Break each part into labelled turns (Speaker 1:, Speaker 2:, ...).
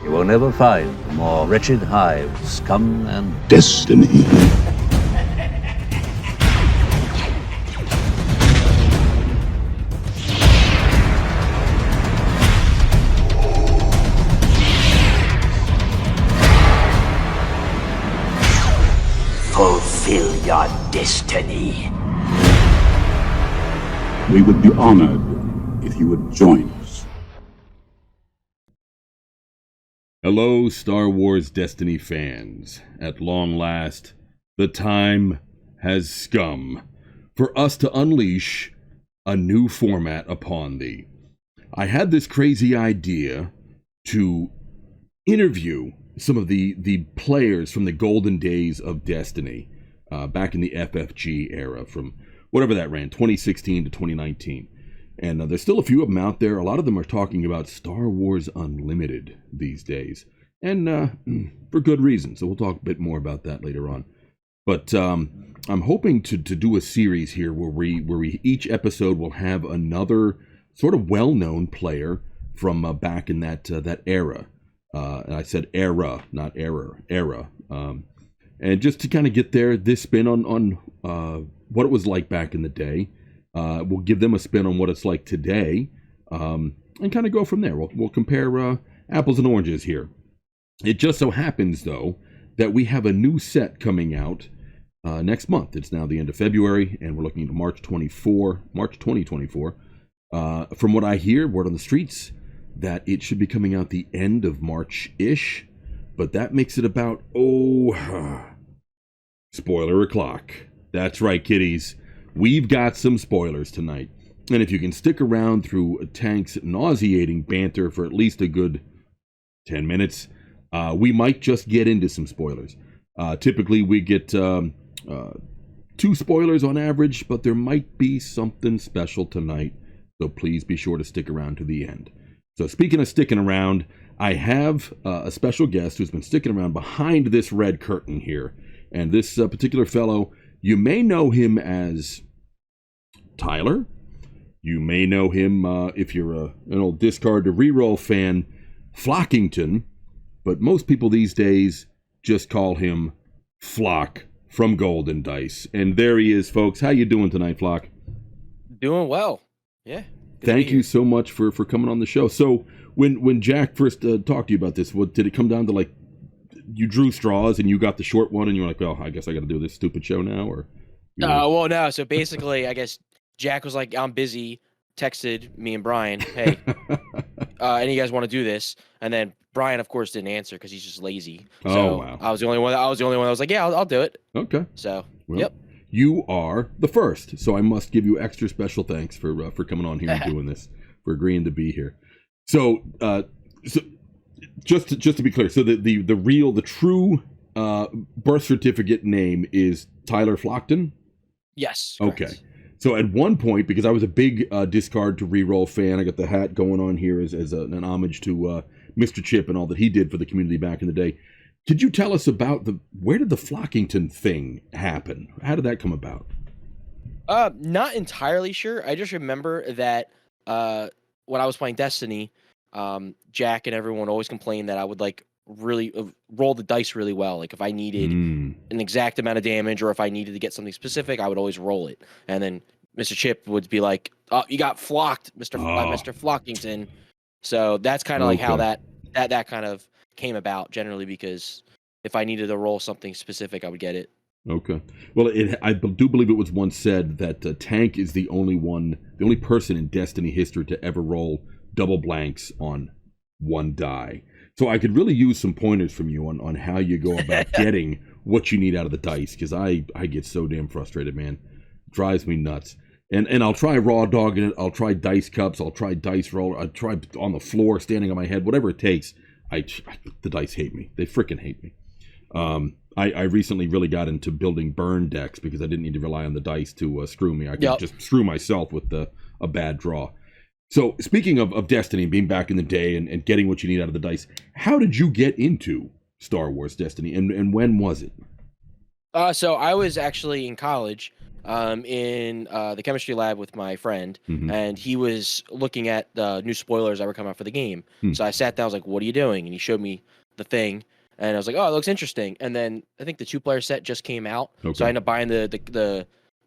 Speaker 1: You will never find a more wretched hive of scum and
Speaker 2: Destiny.
Speaker 3: Fulfill your destiny.
Speaker 2: We would be honored if you would join us.
Speaker 4: Hello, Star Wars Destiny fans. At long last, the time has come for us to unleash a new format upon thee. I had this crazy idea to interview some of the players from the golden days of Destiny, back in the FFG era, from whatever that ran, 2016 to 2019. And there's still a few of them out there. A lot of them are talking about Star Wars Unlimited these days, and for good reason. So we'll talk a bit more about that later on. But I'm hoping to do a series here where we each episode will have another sort of well-known player from back in that era. And I said era, not error, era. And just to kind of get this spin on what it was like back in the day. We'll give them a spin on what it's like today, and kind of go from there. We'll compare apples and oranges here. It just so happens, though, that we have a new set coming out next month. It's now the end of February, and we're looking at March 2024. From what I hear, word on the streets, that it should be coming out the end of March-ish, but that makes it about, spoiler o'clock. That's right, kiddies. We've got some spoilers tonight. And if you can stick around through Tank's nauseating banter for at least a good 10 minutes, we might just get into some spoilers. Typically, we get 2 spoilers on average, but there might be something special tonight, so please be sure to stick around to the end. So speaking of sticking around, I have a special guest who's been sticking around behind this red curtain here. And this particular fellow, you may know him as Tyler. You may know him, if you're an old Discard to Reroll fan, Flockington. But most people these days just call him Flock from Golden Dice. And there he is, folks. How you doing tonight, Flock?
Speaker 5: Doing well. Yeah.
Speaker 4: Thank you so much for coming on the show. So when Jack first talked to you about this, did it come down to, like, you drew straws and you got the short one and you're like, well, I guess I got to do this stupid show now? Or
Speaker 5: well, no. So basically, I guess Jack was like, I'm busy, texted me and Brian, hey, any of you guys want to do this? And then Brian, of course, didn't answer because he's just lazy. So
Speaker 4: wow.
Speaker 5: I was the only one that was like, yeah, I'll do it.
Speaker 4: Okay.
Speaker 5: So,
Speaker 4: well,
Speaker 5: yep.
Speaker 4: You are the first, so I must give you extra special thanks for coming on here and doing this, for agreeing to be here. So, just to be clear, so the true birth certificate name is Tyler Flockton?
Speaker 5: Yes.
Speaker 4: Correct. Okay.
Speaker 5: Correct.
Speaker 4: So at one point, because I was a big Discard to Reroll fan, I got the hat going on here as an homage to Mr. Chip and all that he did for the community back in the day. Could you tell us about where did the Flockington thing happen? How did that come about?
Speaker 5: Not entirely sure. I just remember that when I was playing Destiny, Jack and everyone always complained that I would like really roll the dice really well. Like if I needed an exact amount of damage or if I needed to get something specific, I would always roll it. And then Mr. Chip would be like, "Oh, you got flocked, Mr. Flockington." So that's kind of like how that kind of came about generally, because if I needed to roll something specific, I would get it.
Speaker 4: Okay. Well, I do believe it was once said that Tank is the only person in Destiny history to ever roll double blanks on one die. So I could really use some pointers from you on how you go about getting what you need out of the dice, because I get so damn frustrated, man. It drives me nuts. And I'll try raw dogging it. I'll try dice cups. I'll try dice roller. I'll try on the floor, standing on my head, whatever it takes. The dice hate me. They freaking hate me. I recently really got into building burn decks because I didn't need to rely on the dice to screw me. I could just screw myself with a bad draw. So speaking of Destiny, being back in the day and getting what you need out of the dice, how did you get into Star Wars Destiny, and when was it?
Speaker 5: So I was actually in college. in the chemistry lab with my friend,
Speaker 4: Mhm.
Speaker 5: and he was looking at the new spoilers that were coming out for the game.
Speaker 4: Hmm.
Speaker 5: So I sat down, I was like, "What are you doing?" And he showed me the thing, and I was like, "Oh, it looks interesting." And then I think the 2-player set just came out, so
Speaker 4: Okay.
Speaker 5: I ended up buying the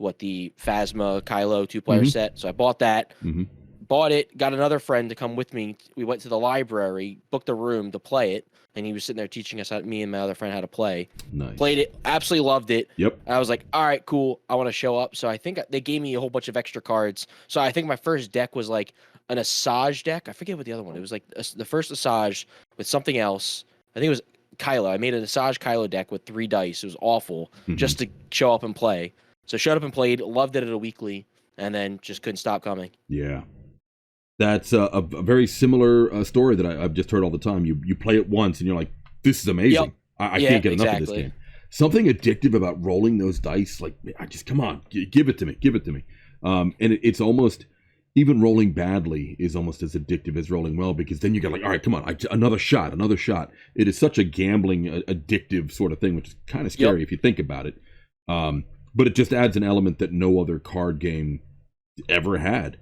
Speaker 5: Phasma Kylo 2-player
Speaker 4: Mhm.
Speaker 5: set. So I bought that.
Speaker 4: Mhm.
Speaker 5: Bought it, got another friend to come with me. We went to the library, booked a room to play it, and he was sitting there teaching us, me and my other friend, how to play.
Speaker 4: Nice.
Speaker 5: Played it, absolutely loved it.
Speaker 4: Yep.
Speaker 5: I was like, all right, cool. I want to show up. So I think they gave me a whole bunch of extra cards. So I think my first deck was like an Asajj deck. I forget what the other one. It was like the first Asajj with something else. I think it was Kylo. I made an Asajj Kylo deck with 3 dice. It was awful just to show up and play. So showed up and played, loved it at a weekly, and then just couldn't stop coming.
Speaker 4: Yeah. That's a very similar story that I've just heard all the time. You play it once and you're like, this is amazing.
Speaker 5: Yep.
Speaker 4: I can't get enough of this game. Something addictive about rolling those dice, like, I just, come on, give it to me, give it to me. And it's almost, even rolling badly is almost as addictive as rolling well, because then you get like, all right, come on, another shot. It is such a gambling, addictive sort of thing, which is kind of scary if you think about it. But it just adds an element that no other card game ever had.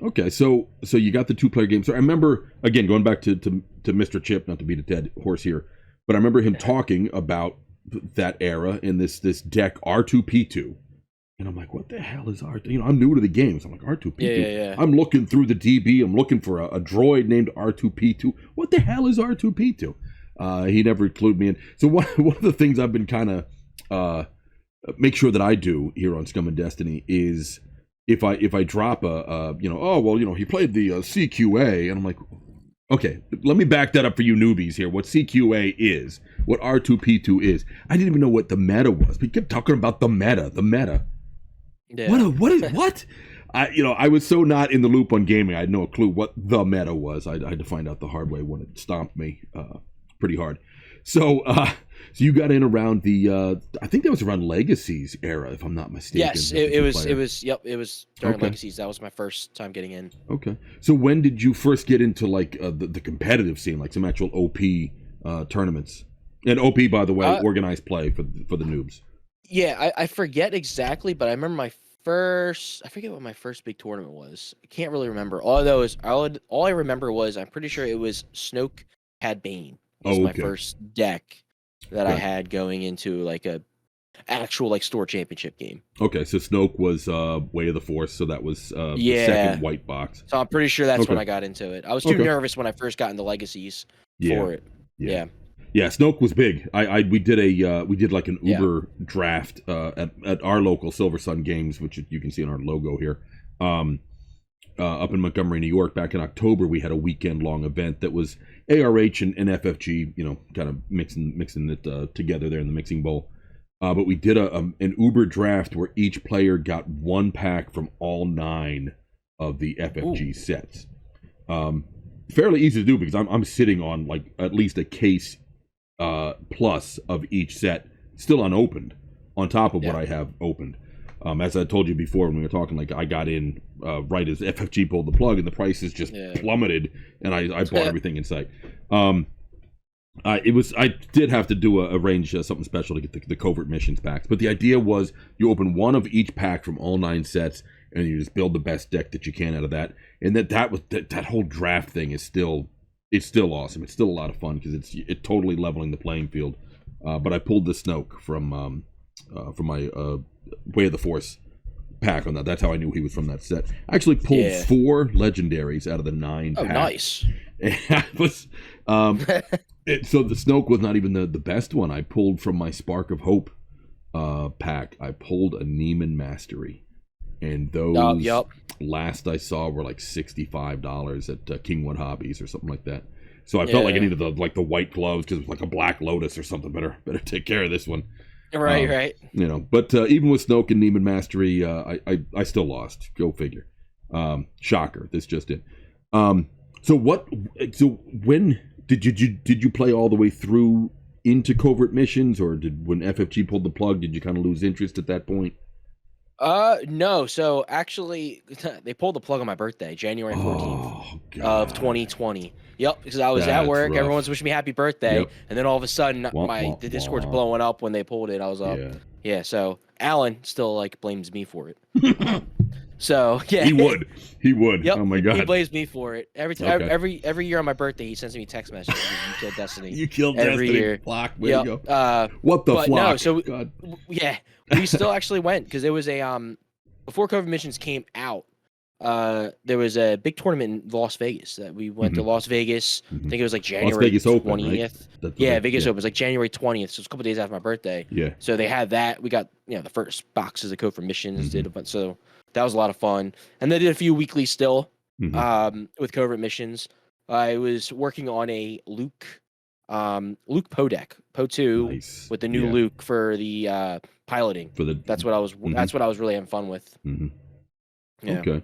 Speaker 4: Okay, so you got the 2-player game. So I remember, again, going back to Mr. Chip, not to beat a dead horse here, but I remember him talking about that era in this deck R2P2. And I'm like, what the hell is R2? You know, I'm new to the game, so I'm like, R2P2?
Speaker 5: Yeah.
Speaker 4: I'm looking through the DB. I'm looking for a droid named R2P2. What the hell is R2P2? He never included me in. So one of the things I've been kind of make sure that I do here on Scum Destiny is, if I drop he played the CQA, and I'm like, okay, let me back that up for you newbies here. What CQA is, what R2P2 is. I didn't even know what the meta was. We kept talking about the meta.
Speaker 5: Yeah.
Speaker 4: What? I was so not in the loop on gaming. I had no clue what the meta was. I had to find out the hard way when it stomped me pretty hard. So you got in around the I think that was around Legacies era, if I'm not mistaken.
Speaker 5: Yes, it was during Legacies. That was my first time getting in.
Speaker 4: Okay. So when did you first get into like the competitive scene, like some actual OP tournaments? And OP, by the way, organized play for the noobs.
Speaker 5: Yeah, I forget exactly, but I remember I forget what my first big tournament was. I can't really remember. All I remember was, I'm pretty sure it was Snoke had Bane. Was my first deck that I had going into like a actual like store championship game. Okay, so Snoke was Way of the Force, so that was the second white box. So I'm pretty sure that's when I got into it. I was too nervous when I first got into Legacies for it. Yeah, Snoke was big. We did like an Uber draft at our local Silver Sun Games, which you can see on our logo here. Up in Montgomery, New York, back in October, we had a weekend-long event that was ARH and FFG, kind of mixing it together there in the mixing bowl. But we did an Uber draft where each player got 1 pack from all 9 of the FFG sets. Fairly easy to do because I'm sitting on like at least a case plus of each set still unopened on top of what I have opened. As I told you before when we were talking, like I got in right as FFG pulled the plug and the prices just plummeted, and I bought everything in sight. I did have to arrange something special to get the covert missions packs, but the idea was you open 1 of each pack from all 9 sets, and you just build the best deck that you can out of that. And that whole draft thing is still awesome. It's still a lot of fun because it's totally leveling the playing field. But I pulled the Snoke from my Way of the Force pack on that. That's how I knew he was from that set. I actually pulled 4 legendaries out of the 9 packs. Nice.
Speaker 4: And so the Snoke was not even the best one. I pulled from my Spark of Hope pack. I pulled a Neiman Mastery, and those last I saw were like $65 at Kingwood Hobbies or something like that. So I felt like I needed the white gloves because it was like a Black Lotus or something. Better take care of this one. Right. But even with Snoke and Neiman Mastery, I still lost. Go figure. Shocker. This just in. So when did you play all the way through into covert missions, or when FFG pulled the plug, did you kind of lose interest at that point?
Speaker 5: No. So actually, they pulled the plug on my birthday, January 14th of 2020. Yep, because I was at work. Rough. Everyone's wishing me happy birthday, and then all of a sudden, the Discord's blowing up when they pulled it. I was up, Yeah, so Alan still like blames me for it. So yeah,
Speaker 4: He would. He would.
Speaker 5: Yep,
Speaker 4: Oh my
Speaker 5: he
Speaker 4: god.
Speaker 5: blames me for it every time.
Speaker 4: Okay.
Speaker 5: Every year on my birthday, he sends me text messages. You killed Destiny.
Speaker 4: You killed
Speaker 5: every
Speaker 4: Destiny.
Speaker 5: year.
Speaker 4: Flock. Way to
Speaker 5: Yep.
Speaker 4: go. What the
Speaker 5: but
Speaker 4: flock?
Speaker 5: No, so
Speaker 4: God.
Speaker 5: yeah, we still actually went because there was a before COVID missions came out. There was a big tournament in Las Vegas that we went to Las Vegas. I think it was like January
Speaker 4: Vegas Open,
Speaker 5: 20th.
Speaker 4: right?
Speaker 5: Yeah, Vegas Open was like January 20th. So it's a couple days after my birthday.
Speaker 4: Yeah.
Speaker 5: So they had that. We got the first boxes of code for missions. Did a bunch, so that was a lot of fun. And they did a few weekly still with covert missions. I was working on a Luke Poe deck, Poe 2 with the new Luke for the piloting. That's what I was really having fun with. Yeah.
Speaker 4: Okay.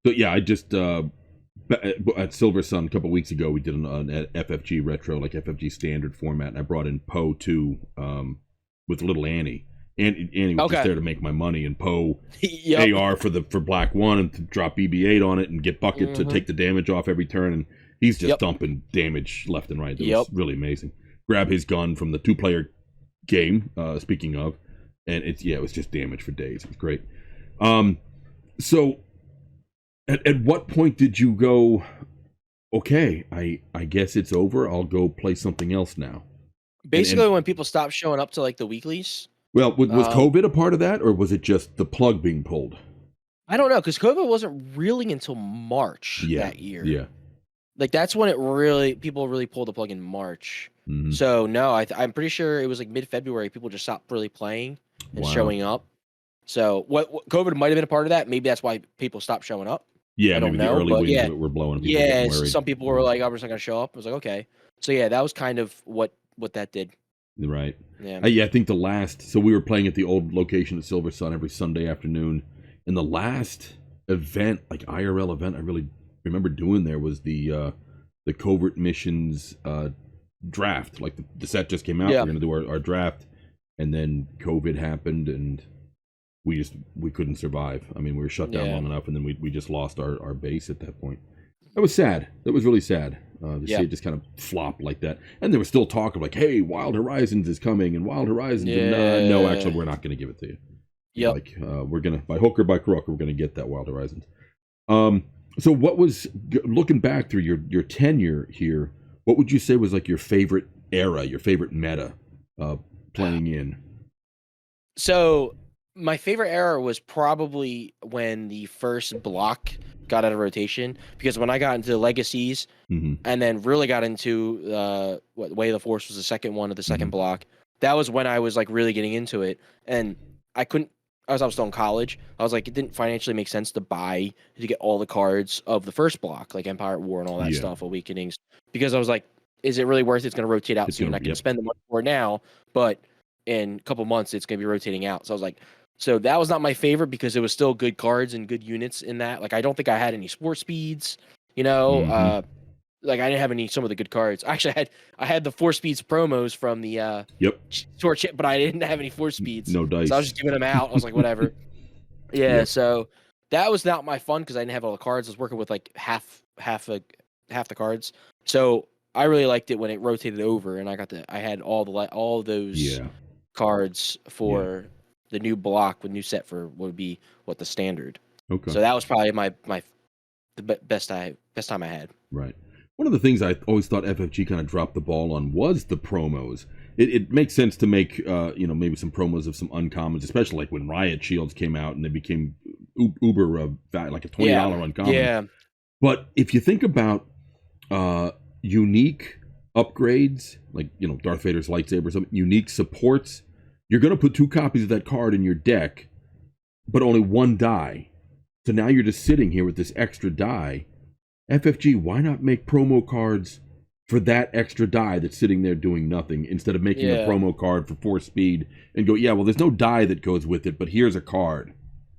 Speaker 4: So yeah, I just at Silver Sun a couple weeks ago we did an FFG retro, like FFG standard format, and I brought in Poe 2 with little Annie. Annie was just there to make my money, and Poe AR for Black 1 and to drop BB-8 on it and get Bucket to take the damage off every turn, and he's just dumping damage left and right. It was really amazing. Grab his gun from the 2-player game, speaking of, and it was just damage for days. It was great. So at what point did you go, okay, I guess it's over, I'll go play something else now?
Speaker 5: Basically, when people stopped showing up to like the weeklies.
Speaker 4: Well, was COVID a part of that, or was it just the plug being pulled? I
Speaker 5: don't know, because COVID wasn't really until March that year.
Speaker 4: Yeah.
Speaker 5: Like, that's when people really pulled the plug in March. So, no, I'm pretty sure it was like mid-February, people just stopped really playing and showing up. So, what COVID might have been a part of that. Maybe that's why people stopped showing up.
Speaker 4: Yeah,
Speaker 5: I don't
Speaker 4: maybe
Speaker 5: know,
Speaker 4: the early winds were blowing.
Speaker 5: Yeah, some people were like, I'm just not going to show up. I was like, okay. So, yeah, that was kind of what that did.
Speaker 4: Right.
Speaker 5: Yeah.
Speaker 4: I think so we were playing at the old location at Silver Sun every Sunday afternoon. And the last event, like IRL event, I really remember doing there was the covert missions draft. Like the set just came out. We're going to do our draft. And then COVID happened and we couldn't survive. I mean, we were shut down long enough, and then we just lost our base at that point. That was sad. That was really sad to see it just kind of flop like that. And there was still talk of like, hey, Wild Horizons is coming, and Wild Horizons. And, no, actually, we're not going to give it to you.
Speaker 5: Yeah.
Speaker 4: Like, we're going to, by hook or by crook, we're going to get that Wild Horizons. So what was, looking back through your tenure here, what would you say was like your favorite era, your favorite meta playing in?
Speaker 5: So my favorite era was probably when the first block got out of rotation, because when I got into Legacies and then really got into Way of the Force was the second one of the second block, that was when I was like really getting into it. And I couldn't, as I was still in college, I was like, it didn't financially make sense to get all the cards of the first block, like Empire at War and all that stuff, Awakenings, because I was like, is it really worth it? It's going to rotate out soon. I can spend the money for it now, but in a couple months, it's going to be rotating out. So I was like, so that was not my favorite because it was still good cards and good units in that. Like, I don't think I had any sport speeds, like I didn't have some of the good cards. Actually, I had the 4-speeds promos from the short chip, but I didn't have any 4-speeds.
Speaker 4: No dice.
Speaker 5: So I was just giving them out. I was like, whatever. So that was not my fun because I didn't have all the cards. I was working with like half the cards. So I really liked it when it rotated over, and I had all those cards for the new block with new set for what would be the standard. Okay. So that was probably the best time I had.
Speaker 4: Right. One of the things I always thought FFG kind of dropped the ball on was the promos. It makes sense to make maybe some promos of some uncommons, especially like when Riot Shields came out and they became uber like a $20 uncommon.
Speaker 5: Yeah.
Speaker 4: But if you think about unique upgrades, like Darth Vader's lightsaber, some unique supports, you're going to put 2 copies of that card in your deck, but only 1 die. So now you're just sitting here with this extra die. FFG, why not make promo cards for that extra die that's sitting there doing nothing, instead of making a promo card for 4 speed and go, there's no die that goes with it, but here's a card.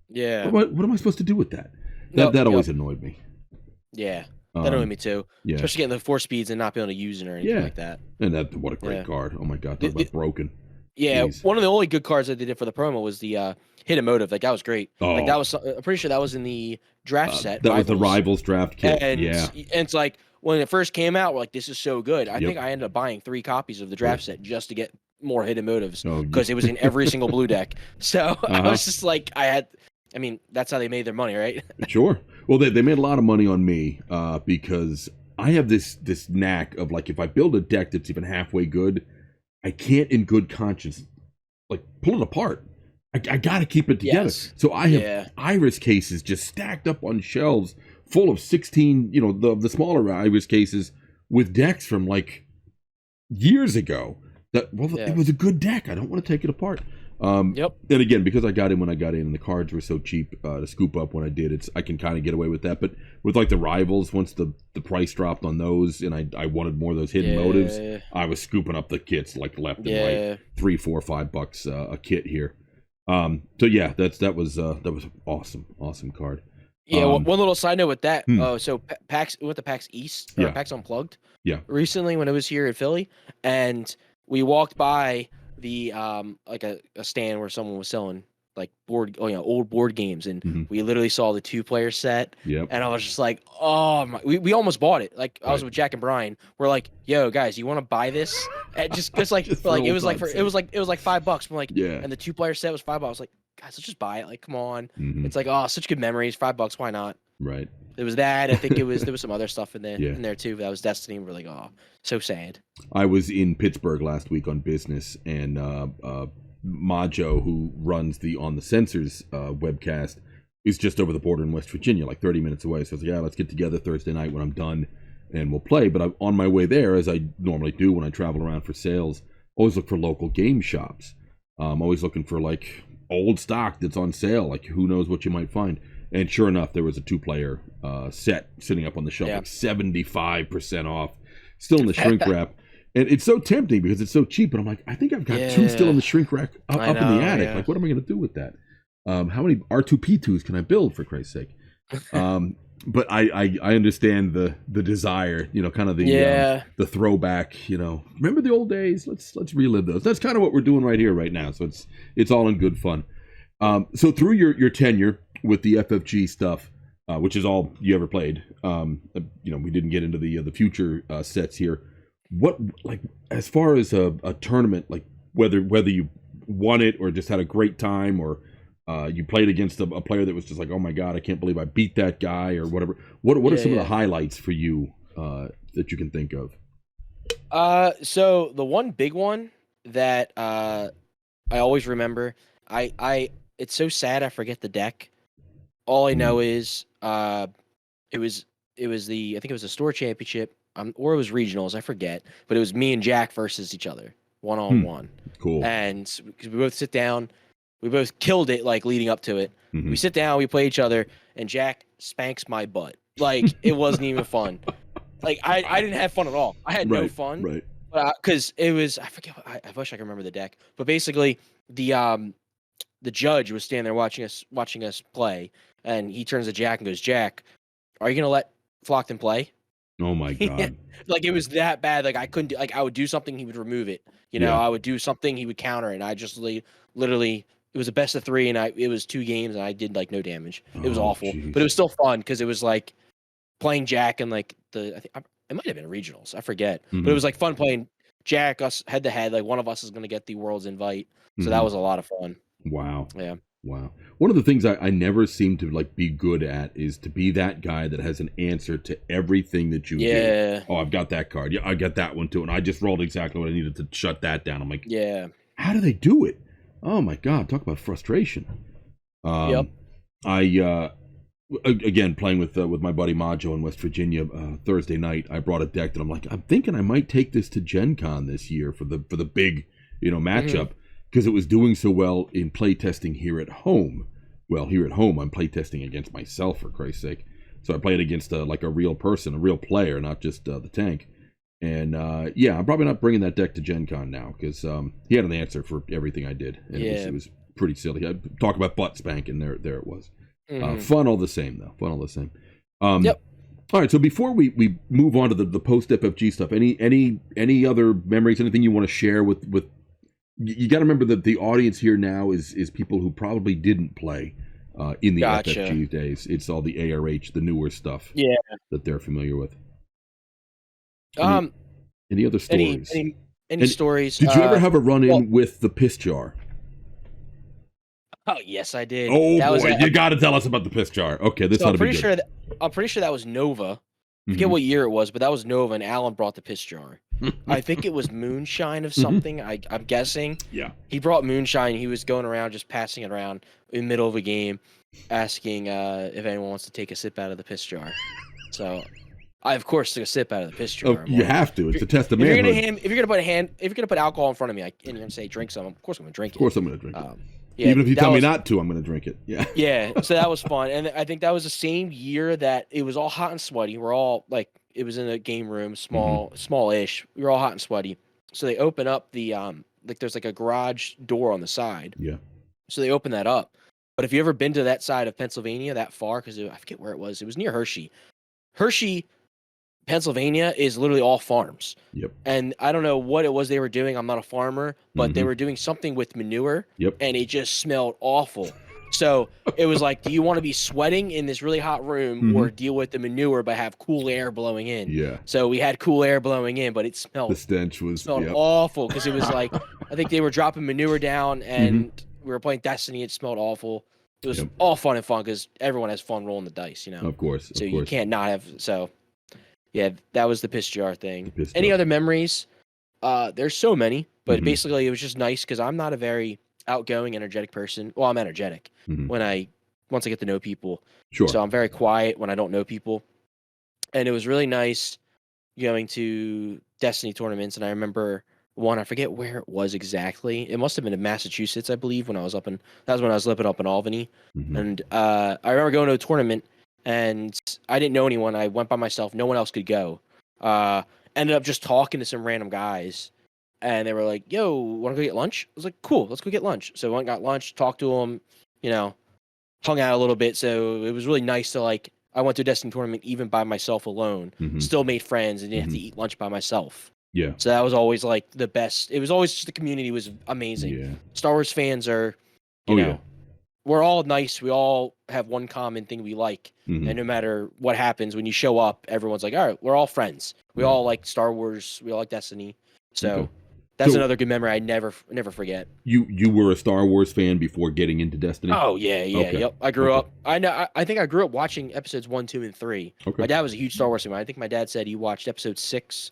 Speaker 5: Yeah.
Speaker 4: What am I supposed to do with that? That always annoyed me.
Speaker 5: Yeah. That annoyed me too. Yeah. Especially getting the 4 speeds and not being able to use it or anything like that.
Speaker 4: And what a great card. Oh my God, talk about broken.
Speaker 5: Yeah,
Speaker 4: Jeez.
Speaker 5: One of the only good cards that they did for the promo was the Hidden Motive. Like, that was great. Like, that was, I'm pretty sure that was in the draft set.
Speaker 4: That was the Rivals draft kit.
Speaker 5: And it's like, when it first came out, we're like, this is so good. I think I ended up buying 3 copies of the draft set just to get more hidden motives
Speaker 4: Oh,
Speaker 5: because it was in every single blue deck. So I
Speaker 4: Uh-huh.
Speaker 5: was just like, I mean, that's how they made their money, right?
Speaker 4: Sure. Well, they made a lot of money on me because I have this knack of, like, if I build a deck that's even halfway good, I can't in good conscience like pull it apart. I got to keep it together.
Speaker 5: Yes.
Speaker 4: So I have
Speaker 5: Yeah.
Speaker 4: Iris cases just stacked up on shelves full of 16, the smaller Iris cases with decks from like years ago.
Speaker 5: Yeah.
Speaker 4: It was a good deck. I don't want to take it apart.
Speaker 5: Yep.
Speaker 4: And again, because I got in when I got in, and the cards were so cheap to scoop up when I did, I can kind of get away with that. But with like the rivals, once the price dropped on those, and I wanted more of those hidden motives, I was scooping up the kits like left and right, $3, $4, $5 a kit here. So yeah, that was awesome card.
Speaker 5: Yeah. One little side note with that.
Speaker 4: Hmm.
Speaker 5: So PAX, we went to PAX East,
Speaker 4: Yeah.
Speaker 5: PAX Unplugged.
Speaker 4: Yeah.
Speaker 5: Recently, when it was here in Philly, and we walked by the like a stand where someone was selling like old board games, and we literally saw the 2-player set.
Speaker 4: Yep.
Speaker 5: And I was just like, oh my, we almost bought it. Like I was with Jack and Brian. We're like, yo guys, you want to buy this? And just because like
Speaker 4: Just
Speaker 5: like
Speaker 4: for
Speaker 5: it was
Speaker 4: old
Speaker 5: like
Speaker 4: time's
Speaker 5: it was like $5. I'm like,
Speaker 4: Yeah.
Speaker 5: and the 2-player set was $5. I was like, guys, let's just buy it. Like, come on.
Speaker 4: Mhm.
Speaker 5: It's like, oh, such good memories. $5. Why not?
Speaker 4: Right.
Speaker 5: There was that. I think there was some other stuff in there
Speaker 4: Yeah.
Speaker 5: in there too. That was Destiny. And we're like, oh, so sad.
Speaker 4: I was in Pittsburgh last week on business, and Majo, who runs the On the Censors webcast, is just over the border in West Virginia, like 30 minutes away. So I was like, yeah, let's get together Thursday night when I'm done, and we'll play. But I'm on my way there, as I normally do when I travel around for sales, always look for local game shops. I'm always looking for like old stock that's on sale, like who knows what you might find. And sure enough, there was a 2-player set sitting up on the shelf, like 75% off, still in the shrink wrap. And it's so tempting because it's so cheap. And I'm like, I think I've got 2 still in the shrink rack up in the attic. Like, what am I going to do with that? How many R2P2s can I build, for Christ's sake? But I understand the desire, kind of the throwback, remember the old days? Let's relive those. That's kind of what we're doing right here, right now. So it's all in good fun. So through your tenure with the FFG stuff, which is all you ever played, we didn't get into the future sets here. What, like, as far as a tournament, like whether you won it or just had a great time, or you played against a player that was just like, oh my god, I can't believe I beat that guy, or whatever. What are some of the highlights for you that you can think of?
Speaker 5: So the one big one that I always remember, it's so sad I forget the deck. All I know is it was I think it was a store championship, or it was regionals, I forget, but it was me and Jack versus each other, 1-on-1.
Speaker 4: Cool.
Speaker 5: And because we both sit down, we both killed it like leading up to it. We sit down, we play each other, and Jack spanks my butt. Like it wasn't even fun. Like I didn't have fun at all. I had no fun.
Speaker 4: Right.
Speaker 5: Because it was, I forget. I wish I could remember the deck, but basically the judge was standing there watching us play, and he turns to Jack and goes, "Jack, are you gonna let Flockton play?"
Speaker 4: Oh my god!
Speaker 5: Like it was that bad. Like I couldn't. Like I would do something, he would remove it. I would do something, he would counter it. And I just literally, it was a best of 3, and it was 2 games, and I did like no damage. It was awful, but it was still fun because it was like playing Jack and like it might have been regionals, I forget, but it was like fun playing Jack, us head to head. Like one of us is gonna get the world's invite, so that was a lot of fun.
Speaker 4: Wow.
Speaker 5: Yeah.
Speaker 4: Wow. One of the things I never seem to like be good at is to be that guy that has an answer to everything that you do. Oh, I've got that card. Yeah, I got that one too. And I just rolled exactly what I needed to shut that down. I'm like, how do they do it? Oh my God. Talk about frustration. I again, playing with my buddy Majo in West Virginia Thursday night, I brought a deck that I'm like, I'm thinking I might take this to Gen Con this year for the big, matchup. Because it was doing so well in playtesting here at home. Well, here at home, I'm playtesting against myself, for Christ's sake. So I played against like a real person, a real player, not just the tank. And I'm probably not bringing that deck to Gen Con now, because he had an answer for everything I did. And it was pretty silly. I talk about butt spanking, there it was. Fun all the same, though. Fun all the same. All right, so before we move on to the post-FFG stuff, any other memories, anything you want to share with you got to remember that the audience here now is people who probably didn't play in the FFG days. It's all the ARH, the newer stuff that they're familiar with. Any other stories?
Speaker 5: Any stories?
Speaker 4: Did you ever have a run-in
Speaker 5: well-
Speaker 4: with the piss jar?
Speaker 5: Oh yes, I did.
Speaker 4: Oh
Speaker 5: that
Speaker 4: boy, you got to tell us about the piss jar. Okay, this
Speaker 5: So
Speaker 4: ought
Speaker 5: I'm
Speaker 4: to be
Speaker 5: pretty
Speaker 4: good.
Speaker 5: sure I'm pretty sure that was Nova. I forget
Speaker 4: Mhm.
Speaker 5: what year it was, but that was Nova, and Alan brought the piss jar. I think it was moonshine of something. I'm guessing.
Speaker 4: Yeah.
Speaker 5: He brought moonshine. He was going around just passing it around in the middle of a game, asking if anyone wants to take a sip out of the piss jar. So I of course took a sip out of the piss jar.
Speaker 4: Oh, you have to. It's a test of
Speaker 5: if you're
Speaker 4: manhood.
Speaker 5: gonna put alcohol in front of me, and you're gonna say drink some, of course I'm gonna drink it.
Speaker 4: Of course, I'm going to drink it.
Speaker 5: Yeah,
Speaker 4: Even if you
Speaker 5: that
Speaker 4: tell me
Speaker 5: was-
Speaker 4: not to, I'm going to drink it. Yeah.
Speaker 5: Yeah, so that was fun, and I think that was the same year that it was all hot and sweaty. We're all like, it was in a game room, smallish. We were all hot and sweaty. So they open up the like there's like a garage door on the side.
Speaker 4: Yeah.
Speaker 5: So they open that up. But if you ever been to that side of Pennsylvania that far, because I forget where it was near Hershey. Hershey, Pennsylvania is literally all farms.
Speaker 4: Yep.
Speaker 5: And I don't know what it was they were doing. I'm not a farmer, but they
Speaker 4: Mhm.
Speaker 5: were doing something with manure.
Speaker 4: Yep.
Speaker 5: And it just smelled awful. So it was like, do you want to be sweating in this really hot room or deal with the manure but have cool air blowing in?
Speaker 4: Yeah.
Speaker 5: So we had cool air blowing in, but it smelled
Speaker 4: The stench was
Speaker 5: awful because it was like, I think they were dropping manure down and we were playing Destiny. It smelled awful. It was all fun and fun because everyone has fun rolling the dice, you know?
Speaker 4: Of course.
Speaker 5: So you can't not have. So yeah, that was the piss jar thing.
Speaker 4: piss
Speaker 5: Any
Speaker 4: jar.
Speaker 5: other memories? There's so many, but basically it was just nice because I'm not a very outgoing, energetic person. Well, I'm energetic once I get to know people.
Speaker 4: Sure.
Speaker 5: So I'm very quiet when I don't know people. And it was really nice going to Destiny tournaments. And I remember one, I forget where it was exactly. It must have been in Massachusetts, I believe, when I was that was when I was living up in Albany. And I remember going to a tournament and I didn't know anyone. I went by myself. No one else could go. Ended up just talking to some random guys. And they were like, yo, want to go get lunch? I was like, cool, let's go get lunch. So I went and got lunch, talked to them, hung out a little bit. So it was really nice to I went to a Destiny tournament even by myself alone, still made friends and didn't have to eat lunch by myself.
Speaker 4: Yeah.
Speaker 5: So that was always the best. It was always just the community was amazing.
Speaker 4: Yeah.
Speaker 5: Star Wars fans are, you know, we're all nice. We all have one common thing we like. And no matter what happens, when you show up, everyone's like, all right, we're all friends. We all like Star Wars. We all like Destiny. So that's another good memory I never forget.
Speaker 4: You were a Star Wars fan before getting into Destiny?
Speaker 5: Oh yeah,
Speaker 4: Okay.
Speaker 5: yep. I grew up. I think I grew up watching episodes 1, 2, and 3.
Speaker 4: Okay.
Speaker 5: My dad was a huge Star Wars fan. I think my dad said he watched episode 6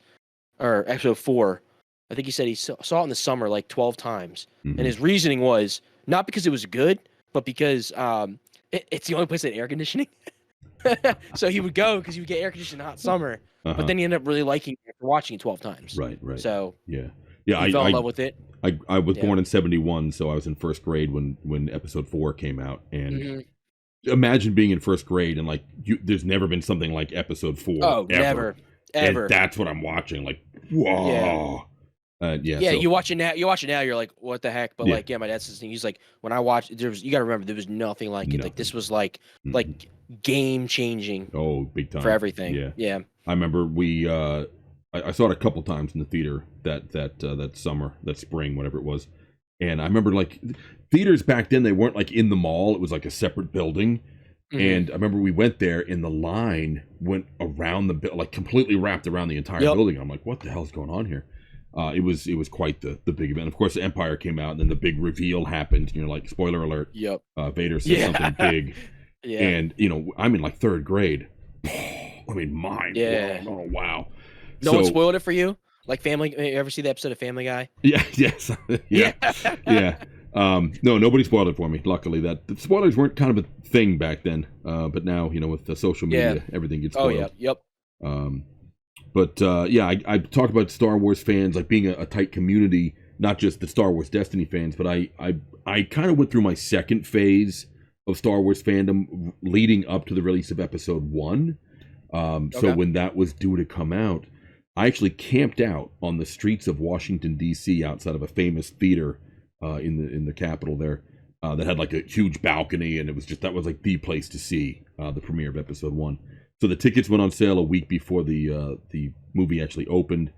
Speaker 5: or episode 4. I think he said he saw it in the summer 12 times. And his reasoning was not because it was good, but because it's the only place that had air conditioning. So he would go because he would get air conditioning in the hot summer. But then he ended up really liking it after watching it 12 times.
Speaker 4: Right.
Speaker 5: So
Speaker 4: yeah,
Speaker 5: he fell in love with it.
Speaker 4: I was born in 71, so I was in first grade when episode 4 came out. And imagine being in first grade and there's never been something like episode 4.
Speaker 5: Oh,
Speaker 4: ever.
Speaker 5: Ever.
Speaker 4: And that's what I'm watching. Whoa.
Speaker 5: Yeah. You watch it now. You're like, what the heck? But my dad says he's like, when I watched, you got to remember there was nothing like it. This was like game changing.
Speaker 4: Oh, big time
Speaker 5: for everything. Yeah.
Speaker 4: I remember I saw it a couple times in the theater that summer, that spring, whatever it was. And I remember theaters back then, they weren't in the mall. It was a separate building. And I remember we went there and the line went around the completely wrapped around the entire building. I'm like, what the hell's going on here? It was quite the big event. Of course, the Empire came out and then the big reveal happened. Spoiler alert.
Speaker 5: Yep.
Speaker 4: Vader said something big.
Speaker 5: Yeah.
Speaker 4: And I'm in third grade. Mind.
Speaker 5: Yeah.
Speaker 4: Oh wow.
Speaker 5: No one spoiled it for you? Family. You ever see the episode of Family Guy?
Speaker 4: Yeah. Yes. Yeah. Yeah. No, nobody spoiled it for me. Luckily, the spoilers weren't kind of a thing back then. But now, with the social media, everything gets spoiled.
Speaker 5: Oh yeah. Yep.
Speaker 4: But I talked about Star Wars fans being a tight community, not just the Star Wars Destiny fans, but I kind of went through my second phase of Star Wars fandom leading up to the release of Episode 1. So when that was due to come out, I actually camped out on the streets of Washington D.C. outside of a famous theater in the Capitol there that had a huge balcony, and that was the place to see the premiere of Episode 1. So the tickets went on sale a week before the movie actually opened.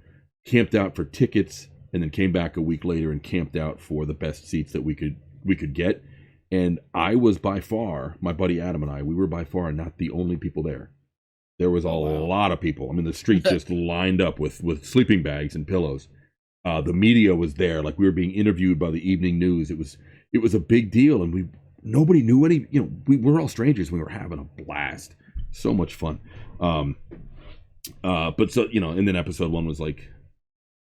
Speaker 4: Camped out for tickets, and then came back a week later and camped out for the best seats that we could get. And I was by far, my buddy Adam and I, we were by far not the only people there. There was a lot of people. I mean, the street just lined up with sleeping bags and pillows. The media was there, like we were being interviewed by the evening news. It was a big deal, and nobody knew any. We were all strangers. We were having a blast, so much fun. But so and then episode 1 was like,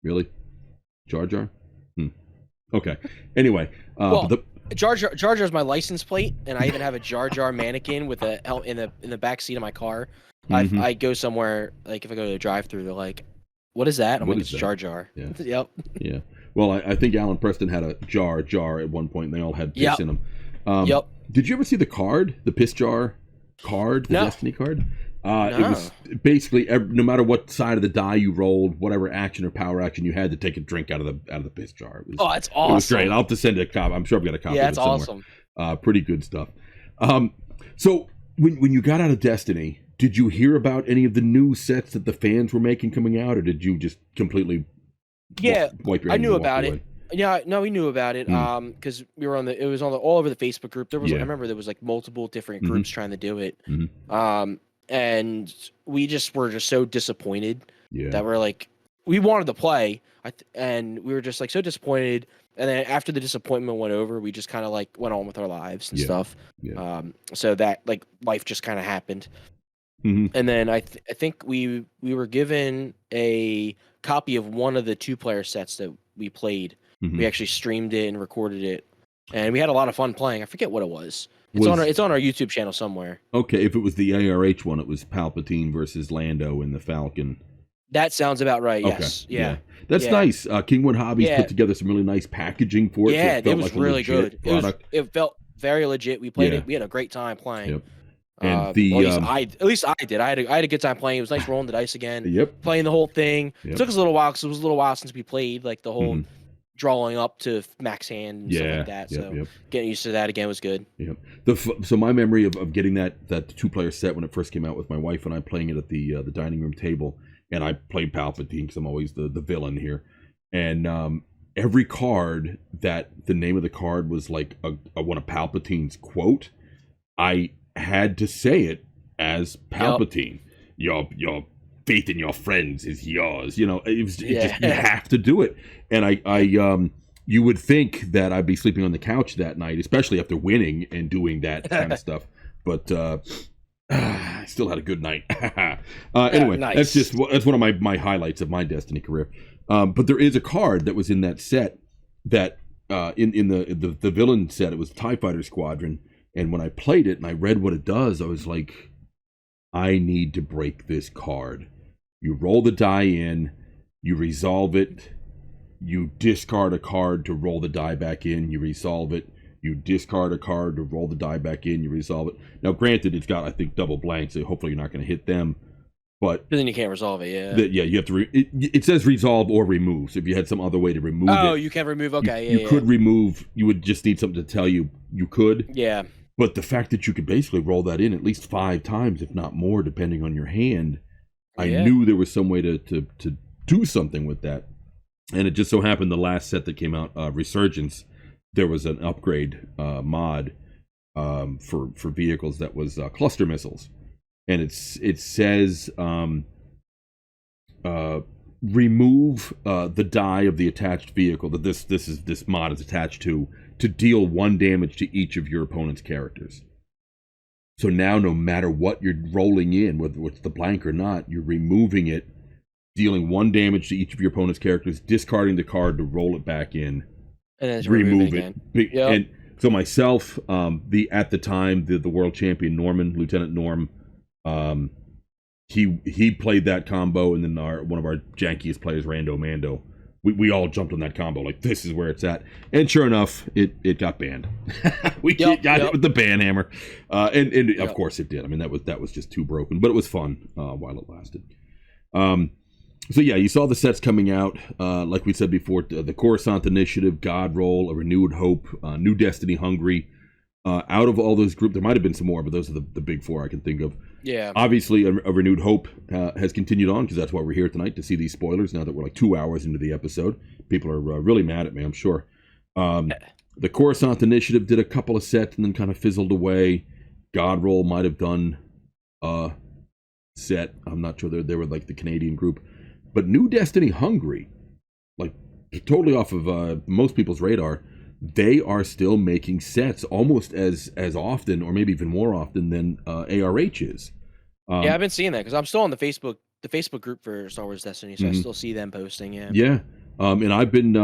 Speaker 4: really, Jar Jar. Okay. Anyway,
Speaker 5: Jar Jar is my license plate, and I even have a Jar Jar mannequin with a in the back seat of my car. I go somewhere, like if I go to a drive-through, they're like, "What is that?" I'm like, "It's Jar Jar."
Speaker 4: Yeah.
Speaker 5: Yep.
Speaker 4: Yeah. Well, I think Alan Preston had a jar at one point, and they all had piss in them.
Speaker 5: Yep.
Speaker 4: Did you ever see the piss jar card, the Destiny card?
Speaker 5: No.
Speaker 4: It was basically no matter what side of the die you rolled, whatever action or power action you had to take a drink out of the piss jar.
Speaker 5: That's awesome.
Speaker 4: It was great. I'll have to send a copy. I'm sure I've got a copy.
Speaker 5: Yeah,
Speaker 4: of it
Speaker 5: that's
Speaker 4: somewhere.
Speaker 5: awesome.
Speaker 4: Pretty good stuff. So when you got out of Destiny, did you hear about any of the new sets that the fans were making coming out, or did you just completely wipe your
Speaker 5: I
Speaker 4: hands
Speaker 5: knew
Speaker 4: and walk
Speaker 5: about
Speaker 4: away?
Speaker 5: it. Yeah, no, we knew about it. Because we were it was all over the Facebook group. There was, I remember there was like multiple different groups trying to do it. And we were just so disappointed that we're like, we wanted to play, and we were just like so disappointed. And then after the disappointment went over, we just kind of like went on with our lives and stuff. Yeah. So that like life just kind of happened. And then I think we were given a copy of one of the 2-player sets that we played. We actually streamed it and recorded it, and we had a lot of fun playing. I forget what it was. It's on our YouTube channel somewhere.
Speaker 4: Okay, if it was the ARH one, it was Palpatine versus Lando and the Falcon.
Speaker 5: That sounds about right. Yes.
Speaker 4: Okay.
Speaker 5: Yeah.
Speaker 4: That's nice. Kingwood Hobbies put together some really nice packaging for it.
Speaker 5: Yeah,
Speaker 4: so
Speaker 5: it was
Speaker 4: like
Speaker 5: really good. It felt very legit. We played
Speaker 4: Yeah.
Speaker 5: it. We had a great time playing.
Speaker 4: Yep. And
Speaker 5: at least I did. I had a good time playing. It was nice rolling the dice again.
Speaker 4: Yep.
Speaker 5: Playing the whole thing.
Speaker 4: Yep.
Speaker 5: It took us a little while because it was a little while since we played like the whole drawing up to max hand and stuff like that. So getting used to that again was good.
Speaker 4: Yep. So my memory of getting that 2-player set when it first came out with my wife and I playing it at the dining room table, and I played Palpatine because I'm always the villain here, and every card that the name of the card was like one of Palpatine's quote, I had to say it as Palpatine. Your faith in your friends is yours. Just, you have to do it. And I you would think that I'd be sleeping on the couch that night, especially after winning and doing that kind of stuff. But I still had a good night. Anyway, nice. That's one of my highlights of my Destiny career. But there is a card that was in that set that in the villain set, it was the TIE Fighter Squadron. And when I played it and I read what it does, I was like, I need to break this card. You roll the die in, you resolve it, you discard a card to roll the die back in, you resolve it, you discard a card to roll the die back in, you resolve it. Now, granted, it's got, I think, double blanks, so hopefully you're not going to hit them. But
Speaker 5: then you can't resolve it, yeah.
Speaker 4: You have to. It says resolve or remove. So if you had some other way to remove it.
Speaker 5: Oh, you can remove, okay.
Speaker 4: You could remove, you would just need something to tell you could.
Speaker 5: Yeah.
Speaker 4: But the fact that you could basically roll that in at least 5 times, if not more, depending on your hand, I knew there was some way to do something with that. And it just so happened the last set that came out, Resurgence, there was an upgrade mod for vehicles that was cluster missiles. And it says remove the die of the attached vehicle that this mod is attached to deal 1 damage to each of your opponent's characters. So now, no matter what you're rolling in, whether it's the blank or not, you're removing it, dealing 1 damage to each of your opponent's characters, discarding the card to roll it back in,
Speaker 5: and then
Speaker 4: remove it.
Speaker 5: Yep.
Speaker 4: And so myself, at the time, the world champion Norman, Lieutenant Norm, he played that combo, and then one of our jankiest players, Rando Mando, we all jumped on that combo like this is where it's at, and sure enough, it got banned. We got hit with the ban hammer, and of course it did. I mean that was just too broken, but it was fun while it lasted. So yeah, you saw the sets coming out, like we said before, the Coruscant Initiative, God Roll, A Renewed Hope, New Destiny Hungry. Out of all those groups, there might have been some more, but those are the big 4 I can think of.
Speaker 5: Yeah.
Speaker 4: Obviously, a Renewed Hope has continued on, because that's why we're here tonight, to see these spoilers, now that we're like 2 hours into the episode. People are really mad at me, I'm sure. The Coruscant Initiative did a couple of sets and then kind of fizzled away. God Roll might have done a set. I'm not sure. They were like the Canadian group. But New Destiny Hungry, like, totally off of most people's radar, they are still making sets almost as often, or maybe even more often than ARH is.
Speaker 5: Yeah, I've been seeing that because I'm still on the Facebook group for Star Wars Destiny, so I still see them posting. Yeah.
Speaker 4: Yeah. And I've been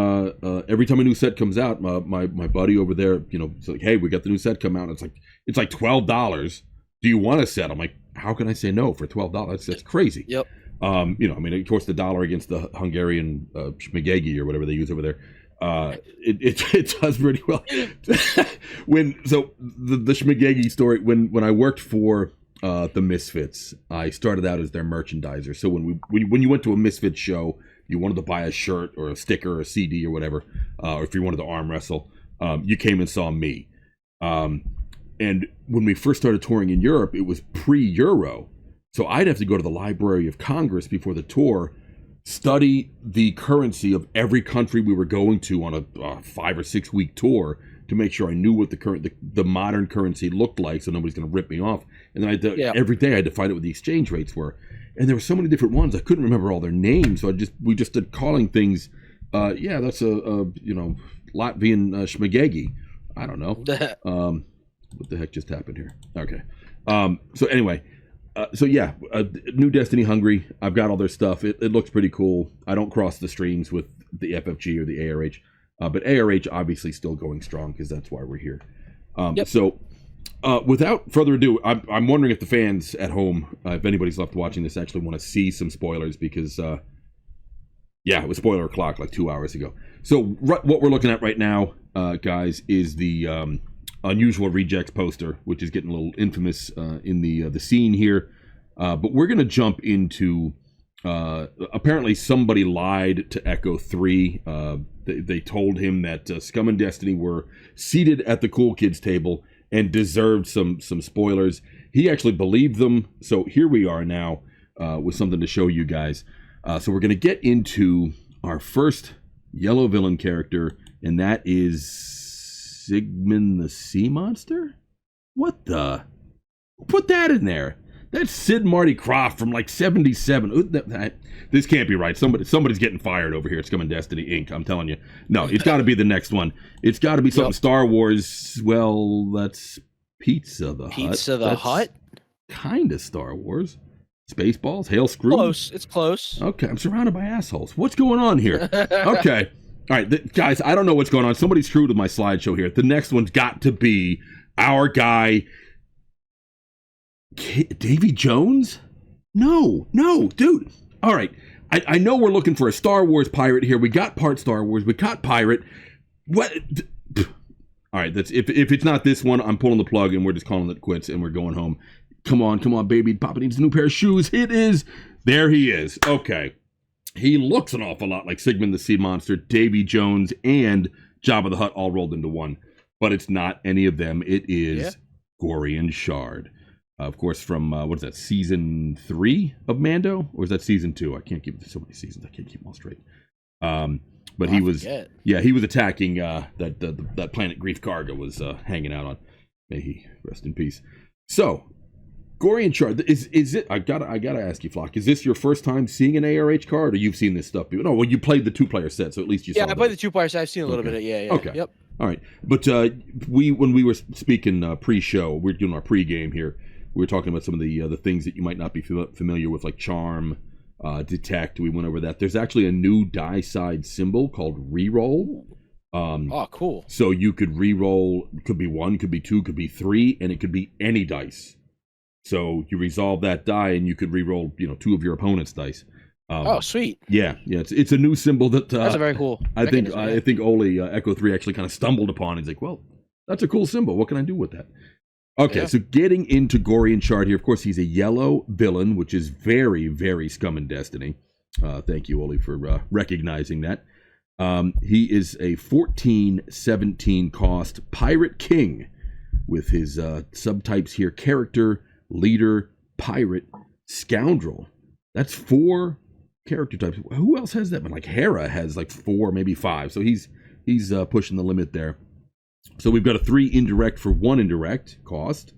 Speaker 4: every time a new set comes out, my buddy over there, it's like, hey, we got the new set come out. It's like $12. Do you want a set? I'm like, how can I say no for $12? That's crazy.
Speaker 5: Yep.
Speaker 4: I mean, of course, the dollar against the Hungarian Schmegegi or whatever they use over there, it does pretty well. The Schmegegi story, when I worked for the Misfits, I started out as their merchandiser. So when you went to a Misfits show, you wanted to buy a shirt or a sticker or a CD or whatever, or if you wanted to arm wrestle, you came and saw me. And when we first started touring in Europe, it was pre-Euro. So I'd have to go to the Library of Congress before the tour, study the currency of every country we were going to on a 5 or 6 week tour to make sure I knew what the modern currency looked like, so nobody's going to rip me off. And then every day I had to find out what the exchange rates were. And there were so many different ones, I couldn't remember all their names. So we just did calling things, that's a Latvian Schmegegi. I don't know. What the heck just happened here? Okay. So anyway, new Destiny Hungry. I've got all their stuff. It looks pretty cool. I don't cross the streams with the FFG or the ARH. But ARH obviously still going strong because that's why we're here. So without further ado, I'm wondering if the fans at home, if anybody's left watching this, actually want to see some spoilers because, it was spoiler o'clock like 2 hours ago. So what we're looking at right now, guys, is the Unusual Rejects poster, which is getting a little infamous in the scene here. But we're going to jump into, apparently somebody lied to Echo 3. They told him that Scum and Destiny were seated at the Cool Kids table and deserved some spoilers. He actually believed them. So here we are now with something to show you guys. So we're going to get into our first yellow villain character, and that is Sigmund the Sea Monster? What the? Who put that in there? That's Sid Marty Krofft from like 77. This can't be right. Somebody's getting fired over here at Scum and Destiny Inc. I'm telling you. No, it's got to be the next one. It's got to be something Star Wars. Well, that's Pizza the Hut.
Speaker 5: Pizza the Hut?
Speaker 4: Kind of Star Wars. Spaceballs? Hail Screw?
Speaker 5: Close. It's close.
Speaker 4: Okay, I'm surrounded by assholes. What's going on here? Okay. All right, guys, I don't know what's going on. Somebody screwed with my slideshow here. The next one's got to be our guy, Davy Jones? No, dude. All right, I know we're looking for a Star Wars pirate here. We got part Star Wars. We got pirate. What? All right, that's if it's not this one, I'm pulling the plug and we're just calling it quits and we're going home. Come on, baby. Papa needs a new pair of shoes. It is. There he is. Okay. He looks an awful lot like Sigmund the Sea Monster, Davy Jones, and Jabba the Hutt all rolled into one. But it's not any of them. It is Gorian Shard. Of course, from, what is that, season 3 of Mando? Or is that season 2? I can't keep so many seasons. I can't keep them all straight. But he was attacking that planet Grief Karga was hanging out on. May he rest in peace. So, Gorian Shard, is it? I gotta ask you, Flock. Is this your first time seeing an ARH card, or you've seen this stuff? No, well, you played the 2-player set, so at least you saw.
Speaker 5: Yeah, I played the 2-player set. I've seen a little bit of yeah.
Speaker 4: Okay.
Speaker 5: Yep.
Speaker 4: All right, but when we were speaking pre-show, we're doing our pre-game here. We were talking about some of the things that you might not be familiar with, like Charm, Detect. We went over that. There's actually a new die side symbol called Reroll.
Speaker 5: Cool.
Speaker 4: So you could re-roll. Could be 1, could be 2, could be 3, and it could be any dice. So you resolve that die, and you could re-roll, 2 of your opponent's dice.
Speaker 5: Sweet.
Speaker 4: Yeah. It's a new symbol that
Speaker 5: that's a very cool.
Speaker 4: I think Oli Echo 3 actually kind of stumbled upon. He's like, well, that's a cool symbol. What can I do with that? Okay, so getting into Gorian Shard here. Of course, he's a yellow villain, which is very, very Scum and Destiny. Thank you, Oli, for recognizing that. He is a 14-17 cost Pirate King with his subtypes here: character, leader, pirate, scoundrel. That's 4 character types. Who else has that? But like Hera has like 4, maybe 5. So he's pushing the limit there. So we've got a 3 indirect for 1 indirect cost.